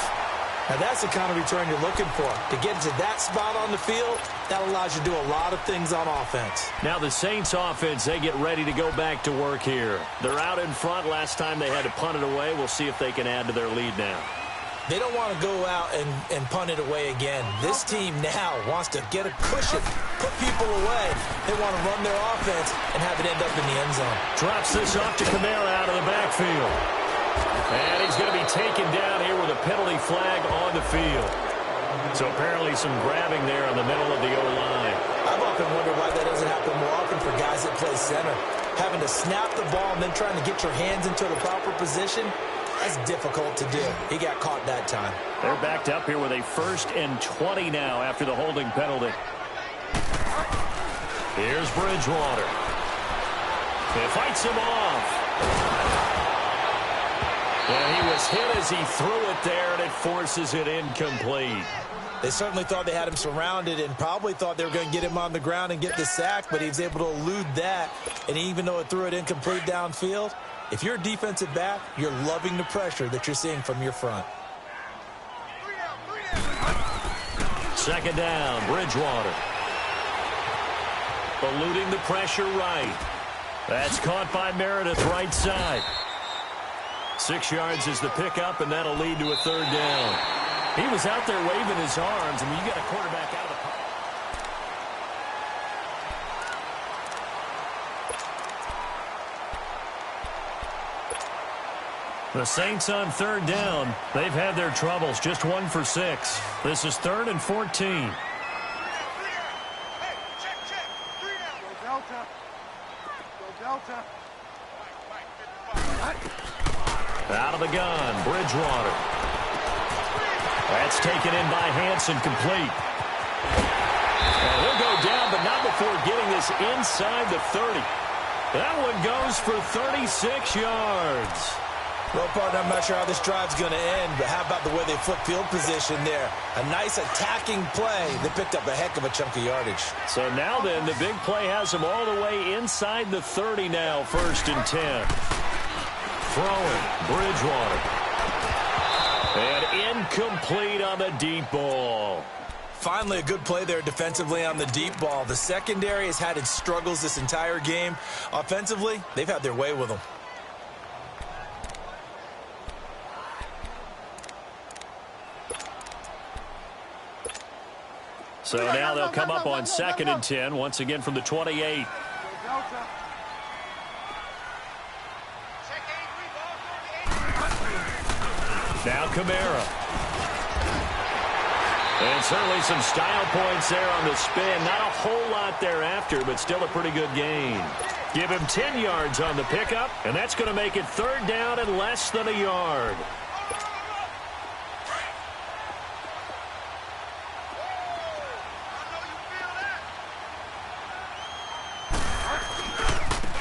Now that's the kind of return you're looking for. To get to that spot on the field, that allows you to do a lot of things on offense. Now the Saints offense, they get ready to go back to work here. They're out in front. Last time they had to punt it away. We'll see if they can add to their lead now. They don't want to go out and punt it away again. This team now wants to get a cushion, put people away. They want to run their offense and have it end up in the end zone. Drops this off to Kamara out of the backfield. And he's going to be taken down here with a penalty flag on the field. So apparently some grabbing there in the middle of the O-line. I've often wondered why that doesn't happen more often for guys that play center. Having to snap the ball and then trying to get your hands into the proper position, that's difficult to do. He got caught that time. They're backed up here with a 1st and 20 now after the holding penalty. Here's Bridgewater. He fights him off. And he was hit as he threw it there, and it forces it incomplete. They certainly thought they had him surrounded and probably thought they were going to get him on the ground and get the sack, but he was able to elude that. And even though it threw it incomplete downfield, if you're a defensive back, you're loving the pressure that you're seeing from your front. 2nd down, Bridgewater. Eluding the pressure right. That's caught by Meredith right side. 6 yards is the pickup, and that'll lead to a 3rd down. He was out there waving his arms. I mean, you got a quarterback out of the pocket. The Saints on 3rd down. They've had their troubles. Just 1 for 6. This is 3rd and 14. Out of the gun, Bridgewater. That's taken in by Hansen, complete. And he'll go down, but not before getting this inside the 30. That one goes for 36 yards. Well, partner, I'm not sure how this drive's going to end, but how about the way they flip field position there? A nice attacking play. They picked up a heck of a chunk of yardage. So now then, the big play has them all the way inside the 30 now, 1st and 10. Throwing, Bridgewater. And incomplete on the deep ball. Finally, a good play there defensively on the deep ball. The secondary has had its struggles this entire game. Offensively, they've had their way with them. So now they'll come up on 2nd and 10, once again from the 28. Now Kamara. And certainly some style points there on the spin. Not a whole lot thereafter, but still a pretty good gain. Give him 10 yards on the pickup, and that's going to make it third down and less than a yard.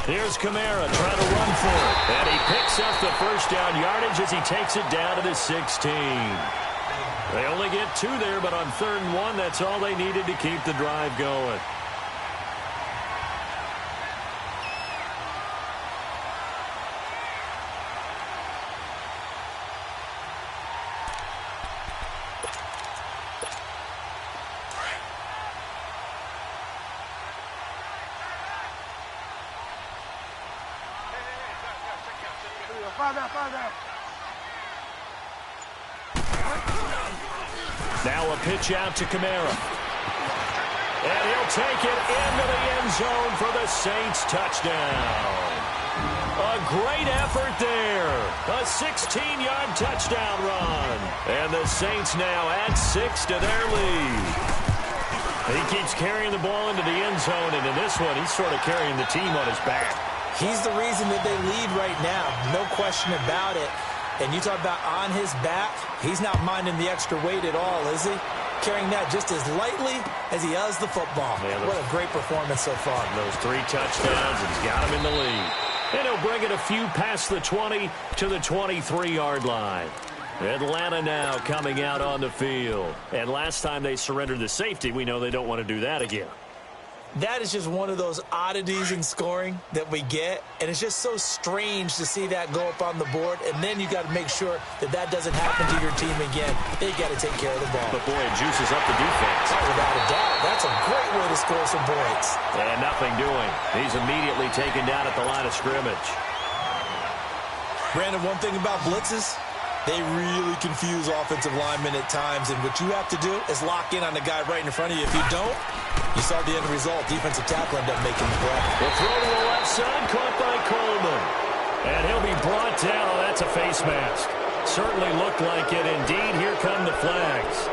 Here's Kamara trying to run for it. And he picks up the first down yardage as he takes it down to the 16. They only get 2 there, but on 3rd and 1, that's all they needed to keep the drive going. Now a pitch out to Kamara. And he'll take it into the end zone for the Saints touchdown. A great effort there. A 16-yard touchdown run. And the Saints now add 6 to their lead. He keeps carrying the ball into the end zone, and in this one, he's sort of carrying the team on his back. He's the reason that they lead right now. No question about it. And you talk about on his back, he's not minding the extra weight at all, is he? Carrying that just as lightly as he does the football. Man, what a great performance so far. Those 3 touchdowns, and he's got him in the lead. And he'll bring it a few past the 20 to the 23-yard line. Atlanta now coming out on the field. And last time they surrendered the safety, we know they don't want to do that again. That is just one of those oddities in scoring that we get, and it's just so strange to see that go up on the board, and then you got to make sure that that doesn't happen to your team again. They got to take care of the ball. But boy, it juices up the defense. Oh, without a doubt. That's a great way to score some points. And nothing doing. He's immediately taken down at the line of scrimmage. Brandon, one thing about blitzes, they really confuse offensive linemen at times, and what you have to do is lock in on the guy right in front of you. If you don't, you saw the end result. Defensive tackle ended up making the play. The throw to the left side, caught by Coleman. And he'll be brought down. Oh, that's a face mask. Certainly looked like it. Indeed, here come the flags.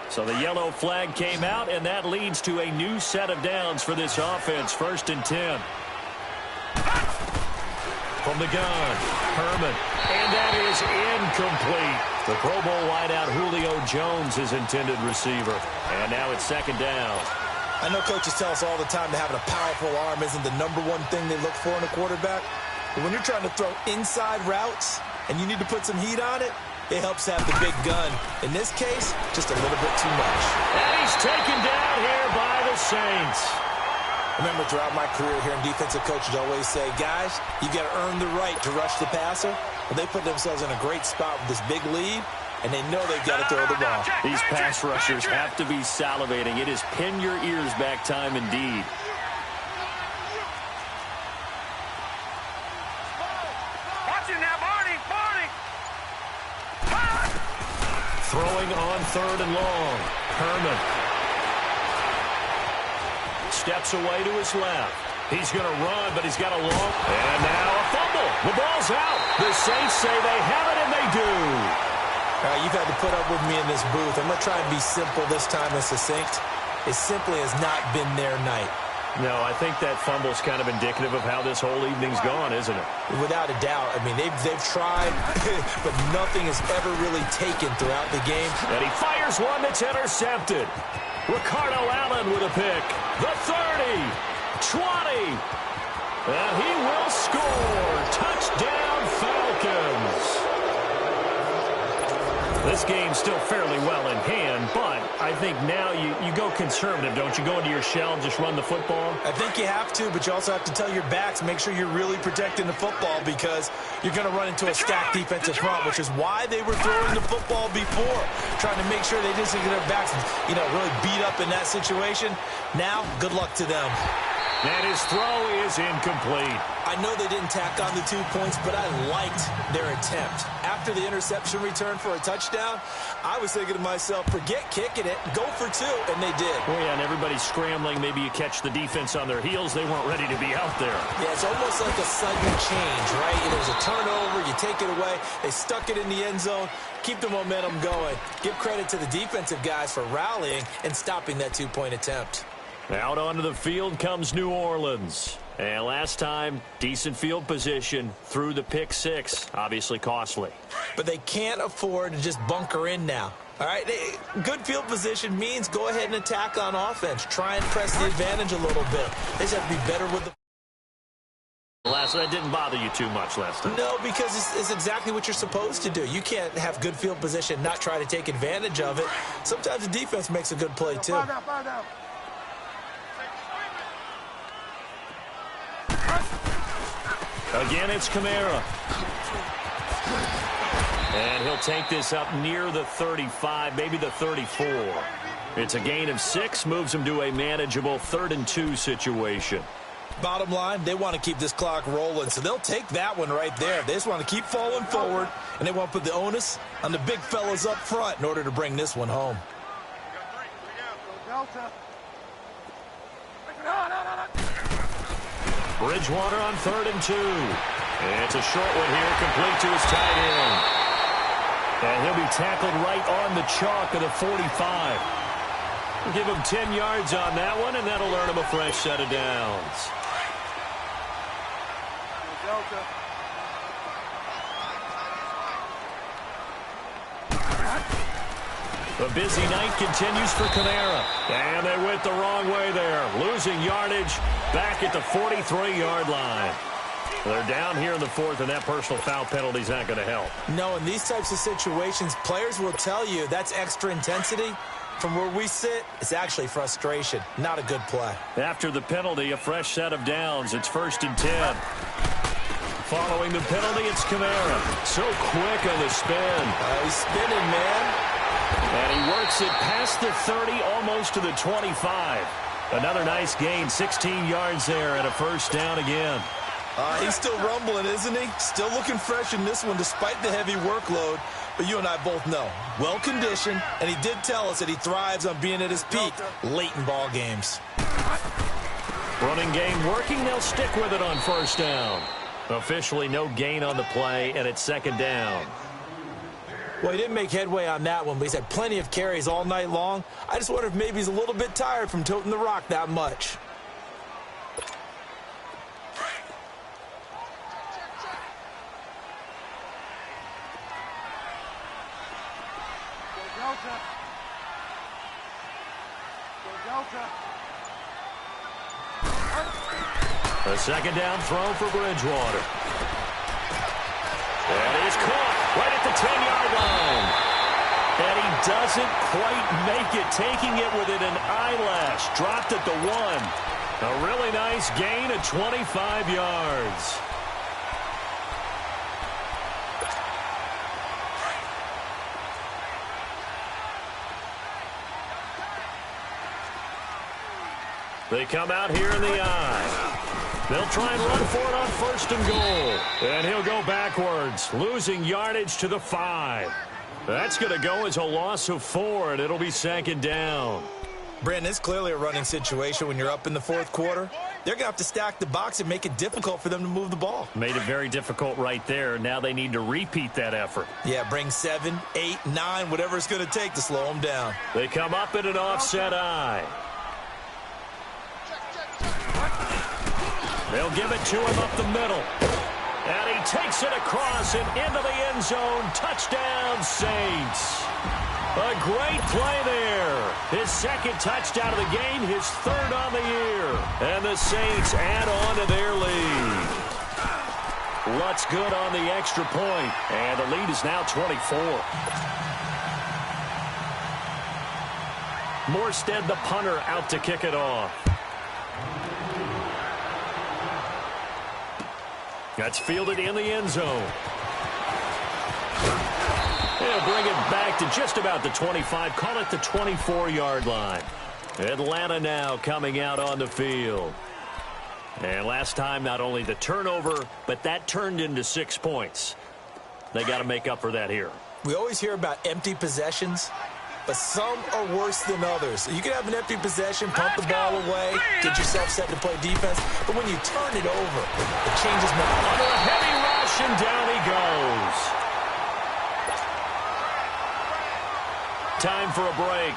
So the yellow flag came out, and that leads to a new set of downs for this offense. 1st and 10. From the gun, Herman. And that is incomplete. The Pro Bowl wideout Julio Jones, his intended receiver. And now it's 2nd down. I know coaches tell us all the time that having a powerful arm isn't the #1 thing they look for in a quarterback. But when you're trying to throw inside routes and you need to put some heat on it, it helps have the big gun. In this case, just a little bit too much. And he's taken down here by the Saints. Remember, throughout my career here in defensive coaches always say, guys, you got to earn the right to rush the passer. Well, they put themselves in a great spot with this big lead, and they know they've got to throw the ball. These pass rushers have to be salivating. It is pin your ears back time indeed. Throwing on 3rd and long. Herman. Steps away to his left. He's going to run, but he's got a long. And now a fumble. The ball's out. The Saints say they have it, and they do. You've had to put up with me in this booth. I'm going to try and be simple this time and succinct. It simply has not been their night. No, I think that fumble's kind of indicative of how this whole evening's gone, isn't it? Without a doubt. I mean, they've tried, but nothing has ever really taken throughout the game. And he fires one that's intercepted. Ricardo Allen with a pick. The 30, 20. And he will score. Touchdown, Falcons. This game's still fairly well in hand, but I think now you go conservative, don't you? Go into your shell and just run the football? I think you have to, but you also have to tell your backs, make sure you're really protecting the football because you're going to run into a stacked defensive front, which is why they were throwing the football before, trying to make sure they didn't get their backs, really beat up in that situation. Now, good luck to them. And his throw is incomplete. I know they didn't tack on the 2 points, but I liked their attempt. After the interception return for a touchdown, I was thinking to myself, forget kicking it, go for 2, and they did. Oh, yeah, and everybody's scrambling. Maybe you catch the defense on their heels. They weren't ready to be out there. Yeah, it's almost like a sudden change, right? There's a turnover, you take it away, they stuck it in the end zone, keep the momentum going. Give credit to the defensive guys for rallying and stopping that 2-point attempt. Out onto the field comes New Orleans. And last time, decent field position through the pick 6. Obviously costly. But they can't afford to just bunker in now. All right, good field position means go ahead and attack on offense. Try and press the advantage a little bit. They just have to be better with the... That didn't bother you too much last time. No, because it's exactly what you're supposed to do. You can't have good field position, not try to take advantage of it. Sometimes the defense makes a good play, too. Fire down. Again, it's Kamara. And he'll take this up near the 35, maybe the 34. It's a gain of 6, moves him to a manageable 3rd and 2 situation. Bottom line, they want to keep this clock rolling, so they'll take that one right there. They just want to keep falling forward, and they want to put the onus on the big fellas up front in order to bring this one home. Delta. Bridgewater on 3rd and 2. It's a short one here, complete to his tight end. And he'll be tackled right on the chalk of the 45. We'll give him 10 yards on that one, and that'll earn him a fresh set of downs. Delta. The busy night continues for Kamara. And they went the wrong way there. Losing yardage back at the 43-yard line. They're down here in the 4th, and that personal foul penalty is not going to help. No, in these types of situations, players will tell you that's extra intensity. From where we sit, it's actually frustration. Not a good play. After the penalty, a fresh set of downs. It's 1st and 10. Following the penalty, it's Kamara. So quick on the spin. He's spinning, man. And he works it past the 30, almost to the 25. Another nice gain, 16 yards there, and a first down again. He's still rumbling, isn't he? Still looking fresh in this one despite the heavy workload. But you and I both know, well-conditioned, and he did tell us that he thrives on being at his peak late in ball games. Running game working, they'll stick with it on first down. Officially no gain on the play, and it's 2nd down. Well, he didn't make headway on that one, but he's had plenty of carries all night long. I just wonder if maybe he's a little bit tired from toting the rock that much. A 2nd down throw for Bridgewater. And he's caught right at the 10-yard line. And he doesn't quite make it, taking it within an eyelash. Dropped at the 1. A really nice gain of 25 yards. They come out here in the eye. They'll try and run for it on 1st and goal. And he'll go backwards, losing yardage to the 5. That's going to go as a loss of 4, and it'll be 2nd down. Brandon, it's clearly a running situation when you're up in the 4th quarter. They're going to have to stack the box and make it difficult for them to move the ball. Made it very difficult right there. Now they need to repeat that effort. Yeah, bring 7, 8, 9, whatever it's going to take to slow them down. They come up in an offset eye. They'll give it to him up the middle. And he takes it across and into the end zone. Touchdown, Saints. A great play there. His 2nd touchdown of the game, his 3rd on the year. And the Saints add on to their lead. Lutz good on the extra point. And the lead is now 24. Morstead, the punter, out to kick it off. That's fielded in the end zone. They'll bring it back to just about the 25. Call it the 24-yard line. Atlanta now coming out on the field. And last time, not only the turnover, but that turned into 6 points. They got to make up for that here. We always hear about empty possessions, but some are worse than others. You can have an empty possession, pump the ball away, get yourself set to play defense, but when you turn it over, it changes momentum. Under a heavy rush, and down he goes. Time for a break.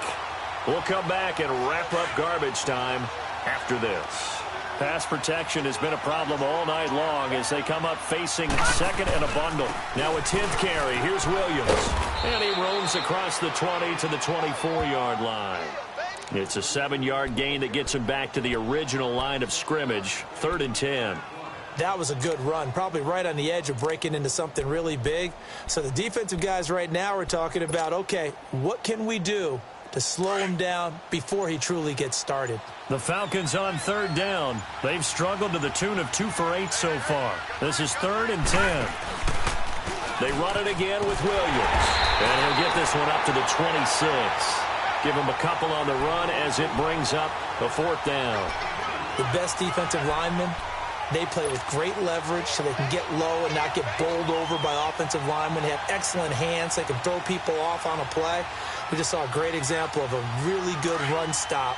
We'll come back and wrap up garbage time after this. Pass protection has been a problem all night long as they come up facing second and a bundle. Now a 10th carry. Here's Williams. And he roams across the 20 to the 24-yard line. It's a 7-yard gain that gets him back to the original line of scrimmage. 3rd and 10. That was a good run, probably right on the edge of breaking into something really big. So the defensive guys right now are talking about, okay, what can we do to slow him down before he truly gets started? The Falcons on 3rd down. They've struggled to the tune of 2 for 8 so far. This is 3rd and 10. They run it again with Williams. And he'll get this one up to the 26. Give him a couple on the run as it brings up the 4th down. The best defensive linemen, they play with great leverage so they can get low and not get bowled over by offensive linemen. They have excellent hands. They can throw people off on a play. We just saw a great example of a really good run stop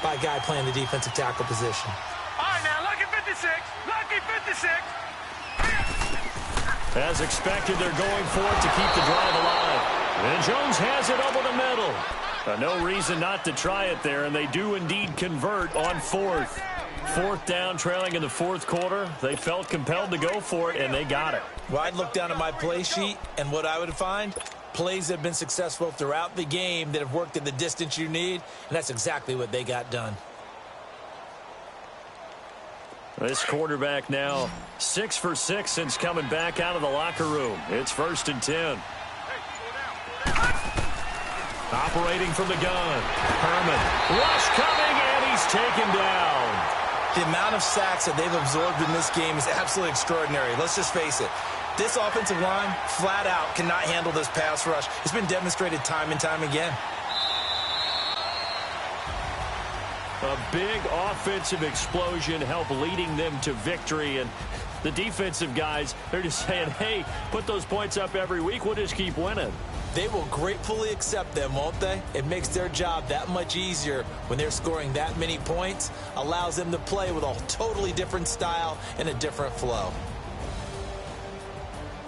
by a guy playing the defensive tackle position. All right, now, lucky 56. Lucky 56. As expected, they're going for it to keep the drive alive. And Jones has it over the middle. No reason not to try it there, and they do indeed convert on 4th. 4th down, trailing in the 4th quarter. They felt compelled to go for it, and they got it. Well, I'd look down at my play sheet, and what I would find, plays that have been successful throughout the game that have worked at the distance you need, and that's exactly what they got done. This quarterback now 6 for 6 since coming back out of the locker room. It's 1st and 10. Operating from the gun. Herman. Rush coming, and he's taken down. The amount of sacks that they've absorbed in this game is absolutely extraordinary. Let's just face it. This offensive line, flat out, cannot handle this pass rush. It's been demonstrated time and time again. A big offensive explosion helped leading them to victory. And the defensive guys, they're just saying, hey, put those points up every week. We'll just keep winning. They will gratefully accept them, won't they? It makes their job that much easier when they're scoring that many points. Allows them to play with a totally different style and a different flow.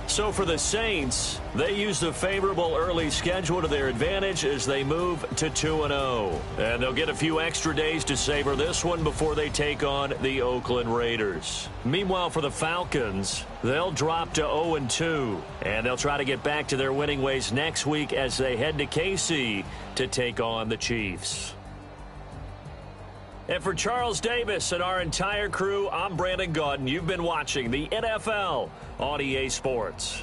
So for the Saints, they used a favorable early schedule to their advantage as they move to 2-0. And they'll get a few extra days to savor this one before they take on the Oakland Raiders. Meanwhile, for the Falcons, they'll drop to 0-2. And they'll try to get back to their winning ways next week as they head to KC to take on the Chiefs. And for Charles Davis and our entire crew, I'm Brandon Gaudin. You've been watching the NFL on EA Sports.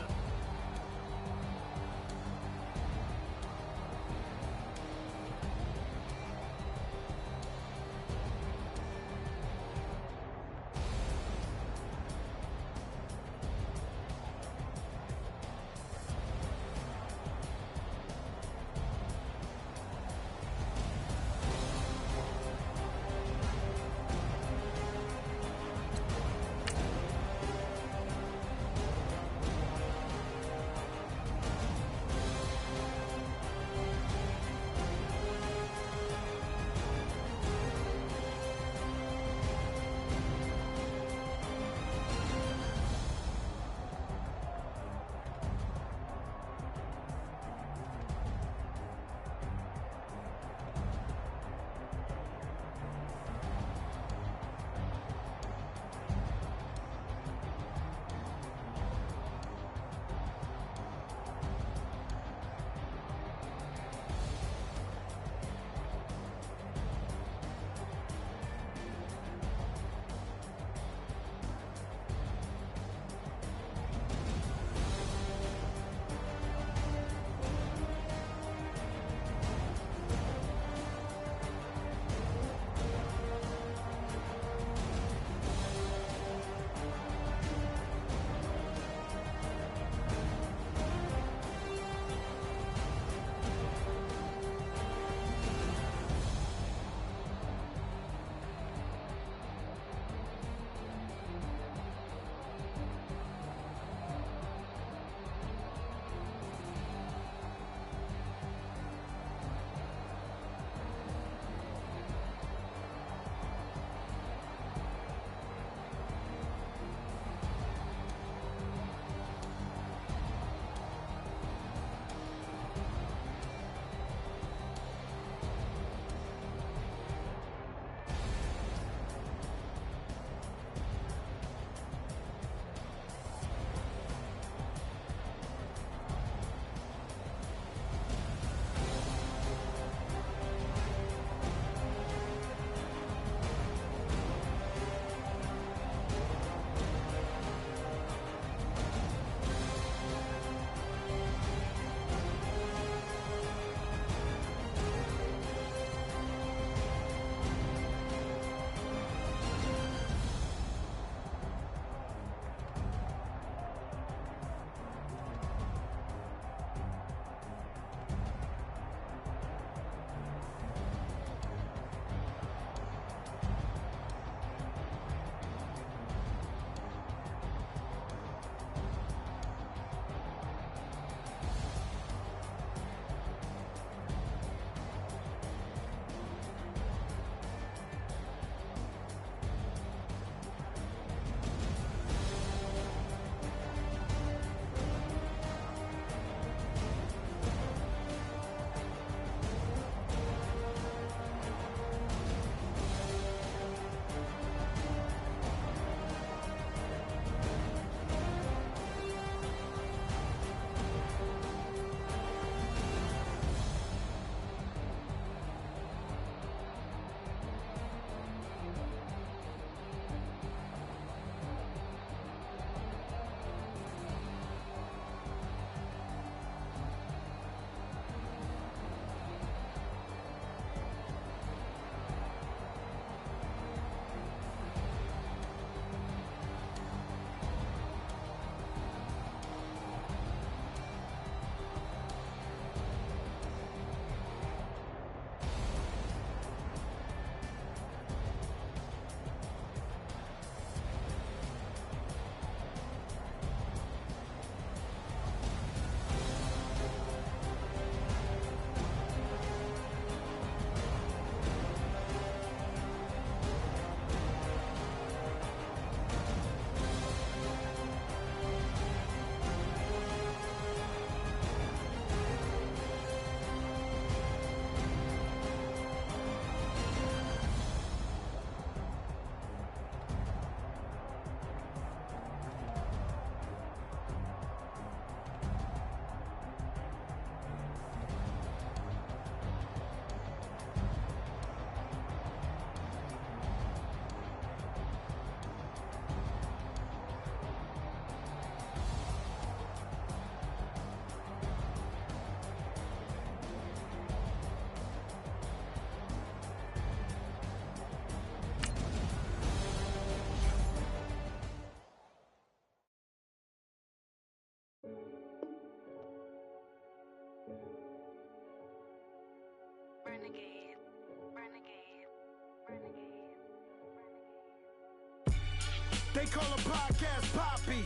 They call a podcast Poppy.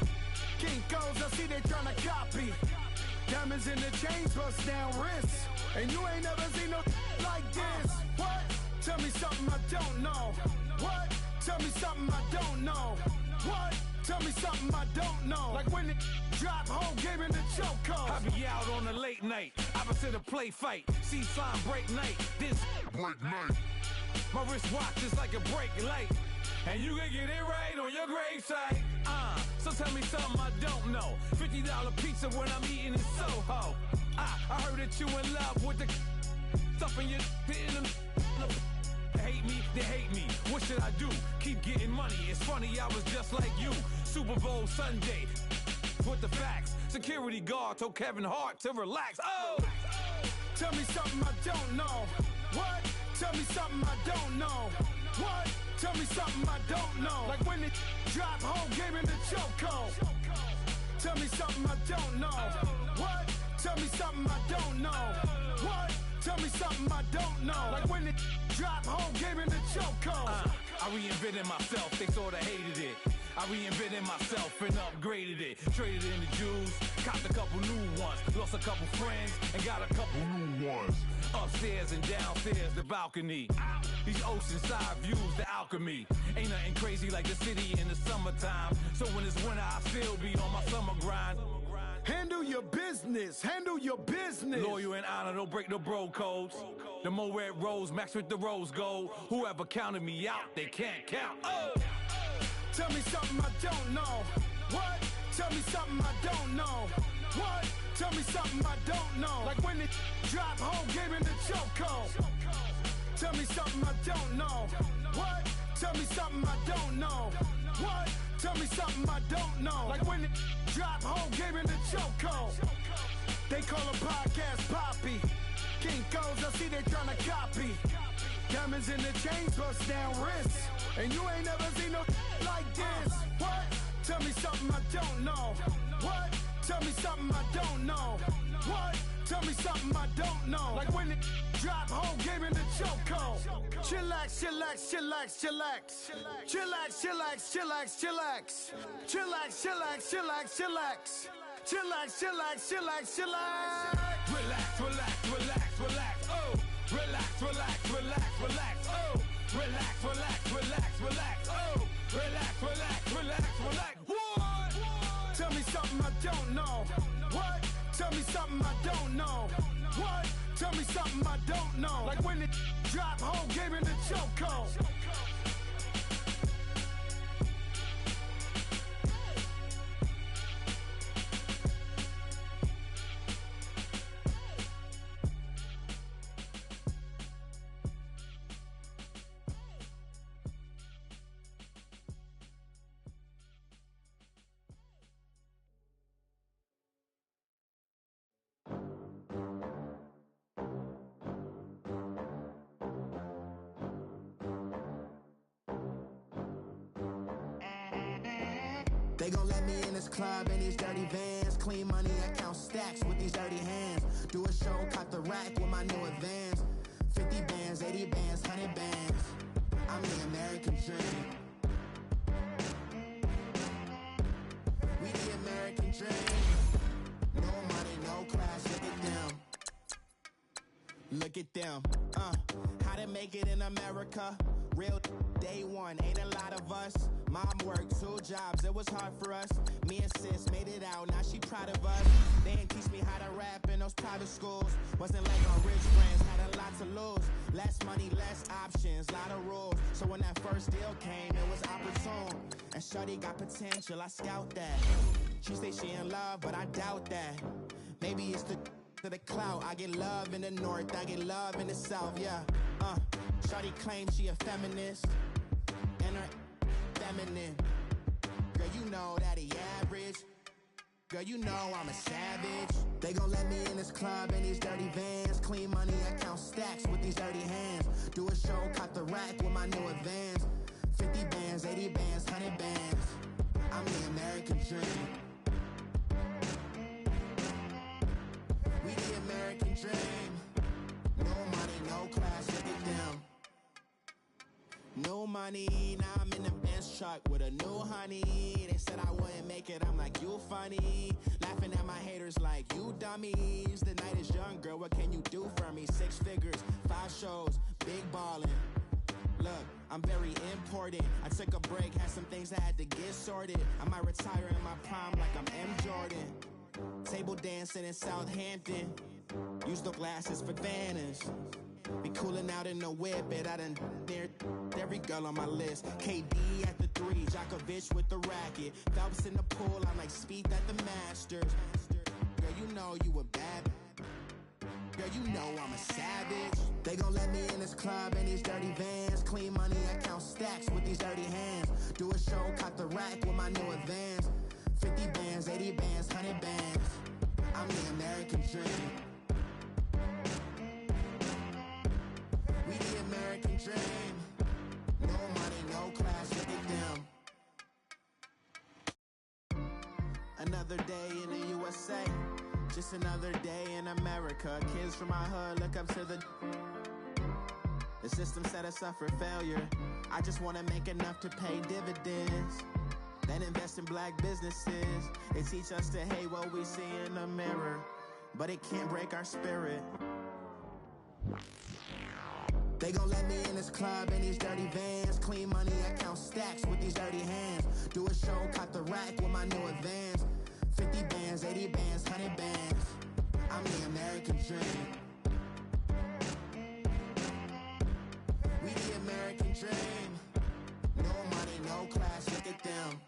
Kinkos, I see they tryna copy. Diamonds in the chains, bust down wrists. And you ain't never seen no like this. What? Tell me something I don't know. What? Tell me something I don't know. What? Tell me something I don't know. Like when it drop, whole game in the chokehold. I be out on a late night, opposite a play fight. See sign break night, this break night. My wristwatch is like a brake light, and you can get it right on your gravesite. So tell me something I don't know. $50 pizza when I'm eating in Soho. I heard that you in love with the stuff in your hate me, they hate me. What should I do? Keep getting money. It's funny, I was just like you. Super Bowl Sunday with the facts. Security guard told Kevin Hart to relax. Oh! Tell me something I don't know. What? Tell me something I don't know. What? Tell me something I don't know. Like when it drop, whole game in the chokehold. Tell me something I don't know. What? Tell me something I don't know. What? Tell me something I don't know. Like when it drop, whole game in the chokehold. I reinvented myself, they sorta hated it. I reinvented myself and upgraded it. Traded in the Jews, copped a couple new ones. Lost a couple friends and got a couple new ones. Upstairs and downstairs, the balcony. These oceanside views, the alchemy. Ain't nothing crazy like the city in the summertime. So when it's winter, I still be on my summer grind. Handle your business, handle your business. Loyal and honor, don't break no bro codes. The more red rose, max with the rose gold. Whoever counted me out, they can't count. Oh! Tell me something I don't know. What? Tell me something I don't know. What? Tell me something I don't know. Like when it drop, whole game in the chokehold. Tell me something I don't know. What? Tell me something I don't know. What? Tell me something I don't know. Like when it drop, whole game in the chokehold. They call a podcast Poppy. Kinkos, I see they tryna copy. Diamonds in the chains, bust down wrists. And you ain't never seen no like this. What? Tell me something I don't know. What? Tell me something I don't know. What? Tell me something I don't know. Like when it drop, whole game in the chokehold. Chillax, chillax, chillax, chillax. Chillax, chillax, chillax, chillax. Chillax, chillax, chillax, chillax. Chillax, chillax, chillax, chillax. Relax, relax, relax, relax, oh! Relax, relax, relax, relax, oh! Relax, relax, relax, relax, oh! Relax, relax, relax, relax, what? Tell me something I don't know. What? Tell me something I don't know. What? Tell me something I don't know. Like when it drop, whole game in the chokehold. They gon' let me in this club in these dirty vans. Clean money, I count stacks with these dirty hands. Do a show, caught the rack with my new advance. 50 bands, 80 bands, 100 bands. I'm the American dream. We the American dream. No money, no class, look at them. Look at them, how to make it in America. Real day one, ain't a lot of us. Mom worked 2 jobs, it was hard for us. Me and sis made it out, now she proud of us. They didn't teach me how to rap in those private schools. Wasn't like our rich friends, had a lot to lose. Less money, less options, lot of rules. So when that first deal came, it was opportune. And shorty got potential, I scout that. She say she in love, but I doubt that. Maybe it's the clout. I get love in the north, I get love in the south, yeah. Shorty claims she a feminist, and her feminine. Girl, you know that he average. Girl, you know I'm a savage. They gon' let me in this club in these dirty vans. Clean money, I count stacks with these dirty hands. Do a show, caught the rack with my new advance. 50 bands, 80 bands, 100 bands. I'm the American dream. We the American dream. No money, no class, look at them. No money, now I'm in the bench truck with a new honey. They said I wouldn't make it, I'm like, you funny. Laughing at my haters like, you dummies. The night is young, girl, what can you do for me? 6 figures, 5 shows, big ballin'. Look, I'm very important. I took a break, had some things I had to get sorted. I might retire in my prime like I'm M. Jordan. Table dancing in Southampton. Use the glasses for Vanish. Be cooling out in the whip, but I done near every girl on my list. KD at the 3, Djokovic with the racket. Phelps in the pool, I'm like Speed at the Masters. Girl, you know you a bad. Girl, you know I'm a savage. They gon' let me in this club in these dirty vans. Clean money, I count stacks with these dirty hands. Do a show, caught the rack with my new advance. 50 bands, 80 bands, 100 bands. I'm the American dream. We the American dream. No money, no class, look at them. Another day in the USA. Just another day in America. Kids from my hood look up to the system set us up for failure. I just wanna make enough to pay dividends, then invest in black businesses. They teach us to hate what we see in the mirror, but it can't break our spirit. They gon' let me in this club in these dirty vans. Clean money, I count stacks with these dirty hands. Do a show, caught the rack with my new advance. 50 bands, 80 bands, 100 bands. I'm the American dream. We the American dream. No money, no class, look at them.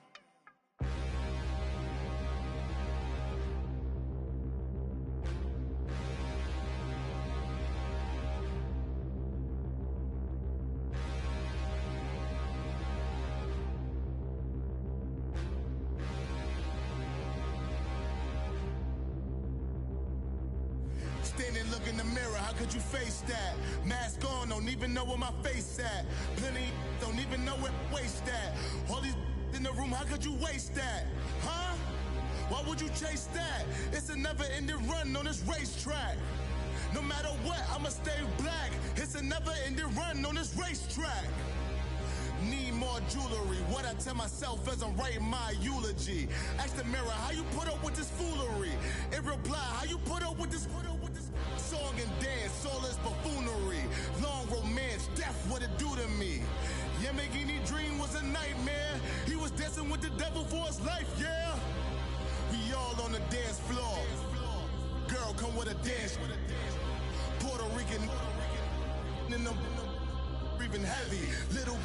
Standing, look in the mirror, how could you face that? Mask on, don't even know where my face at. Plenty, don't even know where waist at. All these in the room, how could you waste that? Huh? Why would you chase that? It's a never-ending run on this racetrack. No matter what, I'ma stay black. It's a never-ending run on this racetrack. Need more jewelry, what I tell myself as I'm writing my eulogy. Ask the mirror, how you put up with this foolery? It reply, how you put up with this song and dance, soulless buffoonery. Long romance, death, what it do to me? Yamagini dream was a nightmare. He was dancing with the devil for his life, yeah. We all on the dance floor. Girl, come with a dance. Puerto Rican in the breathing heavy. Little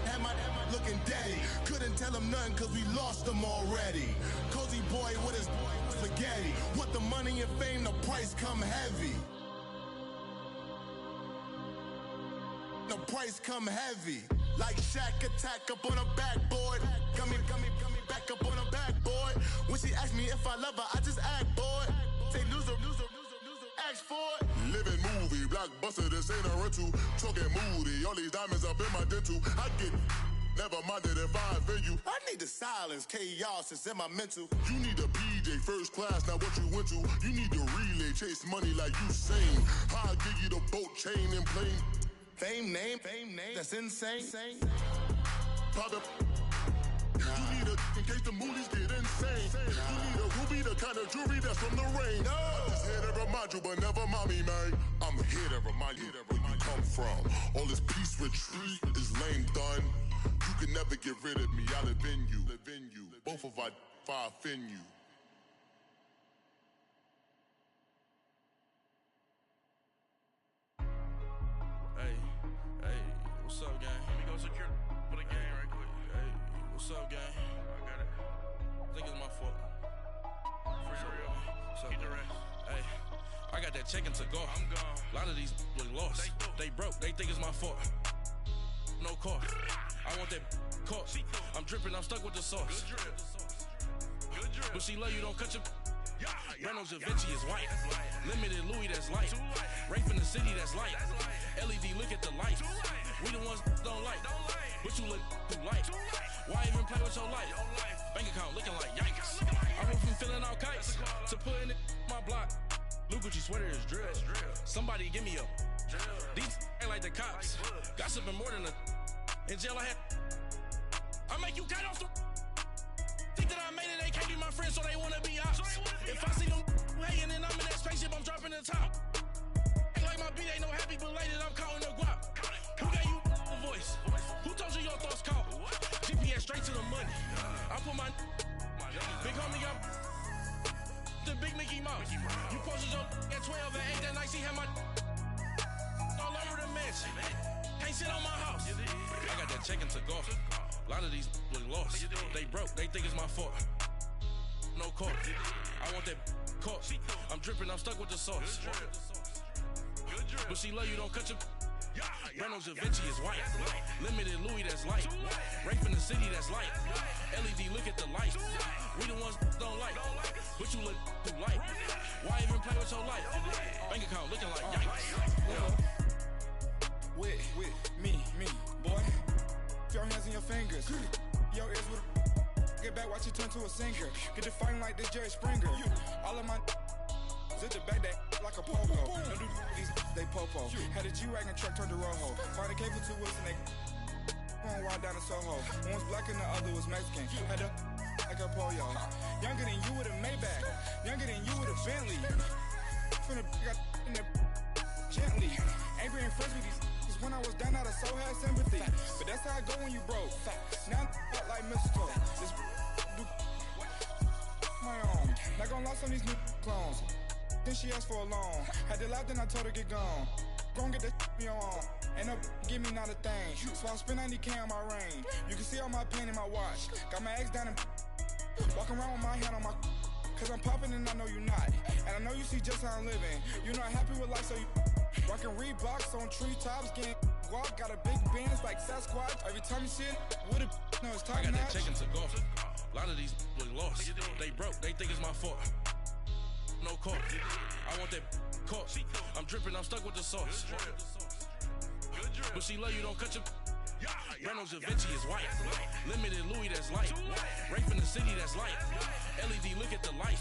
had my looking daddy. Couldn't tell him nothing cause we lost him already. Cozy boy with his spaghetti. With the money and fame, the price come heavy. The price come heavy. Like Shaq attack up on a backboard. Come back up on a backboard. When she asked me if I love her, I just act bored. Say loser, ask for it. Living movie, blockbuster, this ain't a rental. Talking moody, all these diamonds up in my dental. I get never minded if I offend you. I need the silence, chaos is in my mental. You need a PJ, first class, not what you went to. You need the relay, chase money like you sane. I'll give you the boat, chain, and plane. Fame name, that's insane. Pop up. You need a in case the movies get insane. You need a ruby, the kind of jewelry that's from the rain. I'm just here to remind you, but never mommy, man. I'm here to remind you where you come from. All this peace retreat is lame done. You can never get rid of me, I live in you. Both of our fire offend you. Hey, what's up, gang? Let me go secure for the game right quick. Hey, what's up, gang? I got it. I think it's my fault. For real. What's up, the rest. Hey, I got that check-in to go. I'm gone. A lot of these look lost. They broke. They think it's my fault. No car. I want that caught. I'm dripping. I'm stuck with the sauce. Good drip. But she love you. Don't cut your. Renault Da Vinci is white. Limited Louis, that's light. Rape in the city, that's light. LED, look at the light. We the ones don't like. But you look too light. Why even play with your life? Bank account looking like yikes. I went from filling out kites to putting it my block. Blue Gucci sweater is drill. Somebody give me a. These ain't like the cops. Gossiping more than a. In jail I had. I make you cut off the. Think that I made it, they can't be my friends, so they wanna be ops. If I see them hating and I'm in that spaceship, I'm dropping the top. Ain't like my beat, ain't no happy belated, I'm counting the guap. Who gave you a voice? Who told you your thoughts count? GPS straight to the money. I put my big homie up. The big Mickey Mouse. You posted your at 12 and 8 that night, she had my all over the mansion. Can't sit on my house. I got that check into golf. A lot of these look lost. They broke, they think it's my fault. No court. I want that court. I'm dripping, I'm stuck with the sauce. But she love you, don't cut your. Reynolds Da Vinci is white. Limited Louis, that's light. Rape in the city, that's light. LED, look at the light. We the ones don't like. But you look too light. Why even play with your life? Bank account looking like yikes. With me, boy. Your hands in your fingers. Your ears with get back, watch you turn to a singer. Get to fighting like this Jerry Springer. All of my zip the back that like a pogo. Don't do these they popo. Had a G-Wagon truck turned to Rojo. Find a cable 2 wheels and they going wild down in Soho. One was black and the other was Mexican. Had a like a pollo. Younger than you with a Maybach. Younger than you with a Bentley. From the got in the gently. Ain't been friends with these. When I was down, I so had sympathy. But that's how I go when you broke. Now I'm like mistletoe. This do my own. Not gonna lost on these new clones. Then she asked for a loan. Had to laugh, then I told her get gone. Gon' get that me on. Ain't no give me not a thing. So I spend 90K on my ring. You can see all my pain in my watch. Got my ex down and walking around with my hand on my. Cause I'm popping and I know you not. And I know you see just how I'm living. You're not happy with life, so you. Rockin' Reeboks on treetops, getting guap, got a big bands like Sasquatch. Every time you see it, with it, no, it's top I got notch. that check into golf. A lot of these look lost. They broke, they think it's my fault. No court. I want that court. I'm dripping, I'm stuck with the sauce. But she love you, don't cut your. Reynolds Da Vinci is white. Limited Louis, that's light. Rape in the city, that's light. LED, look at the light.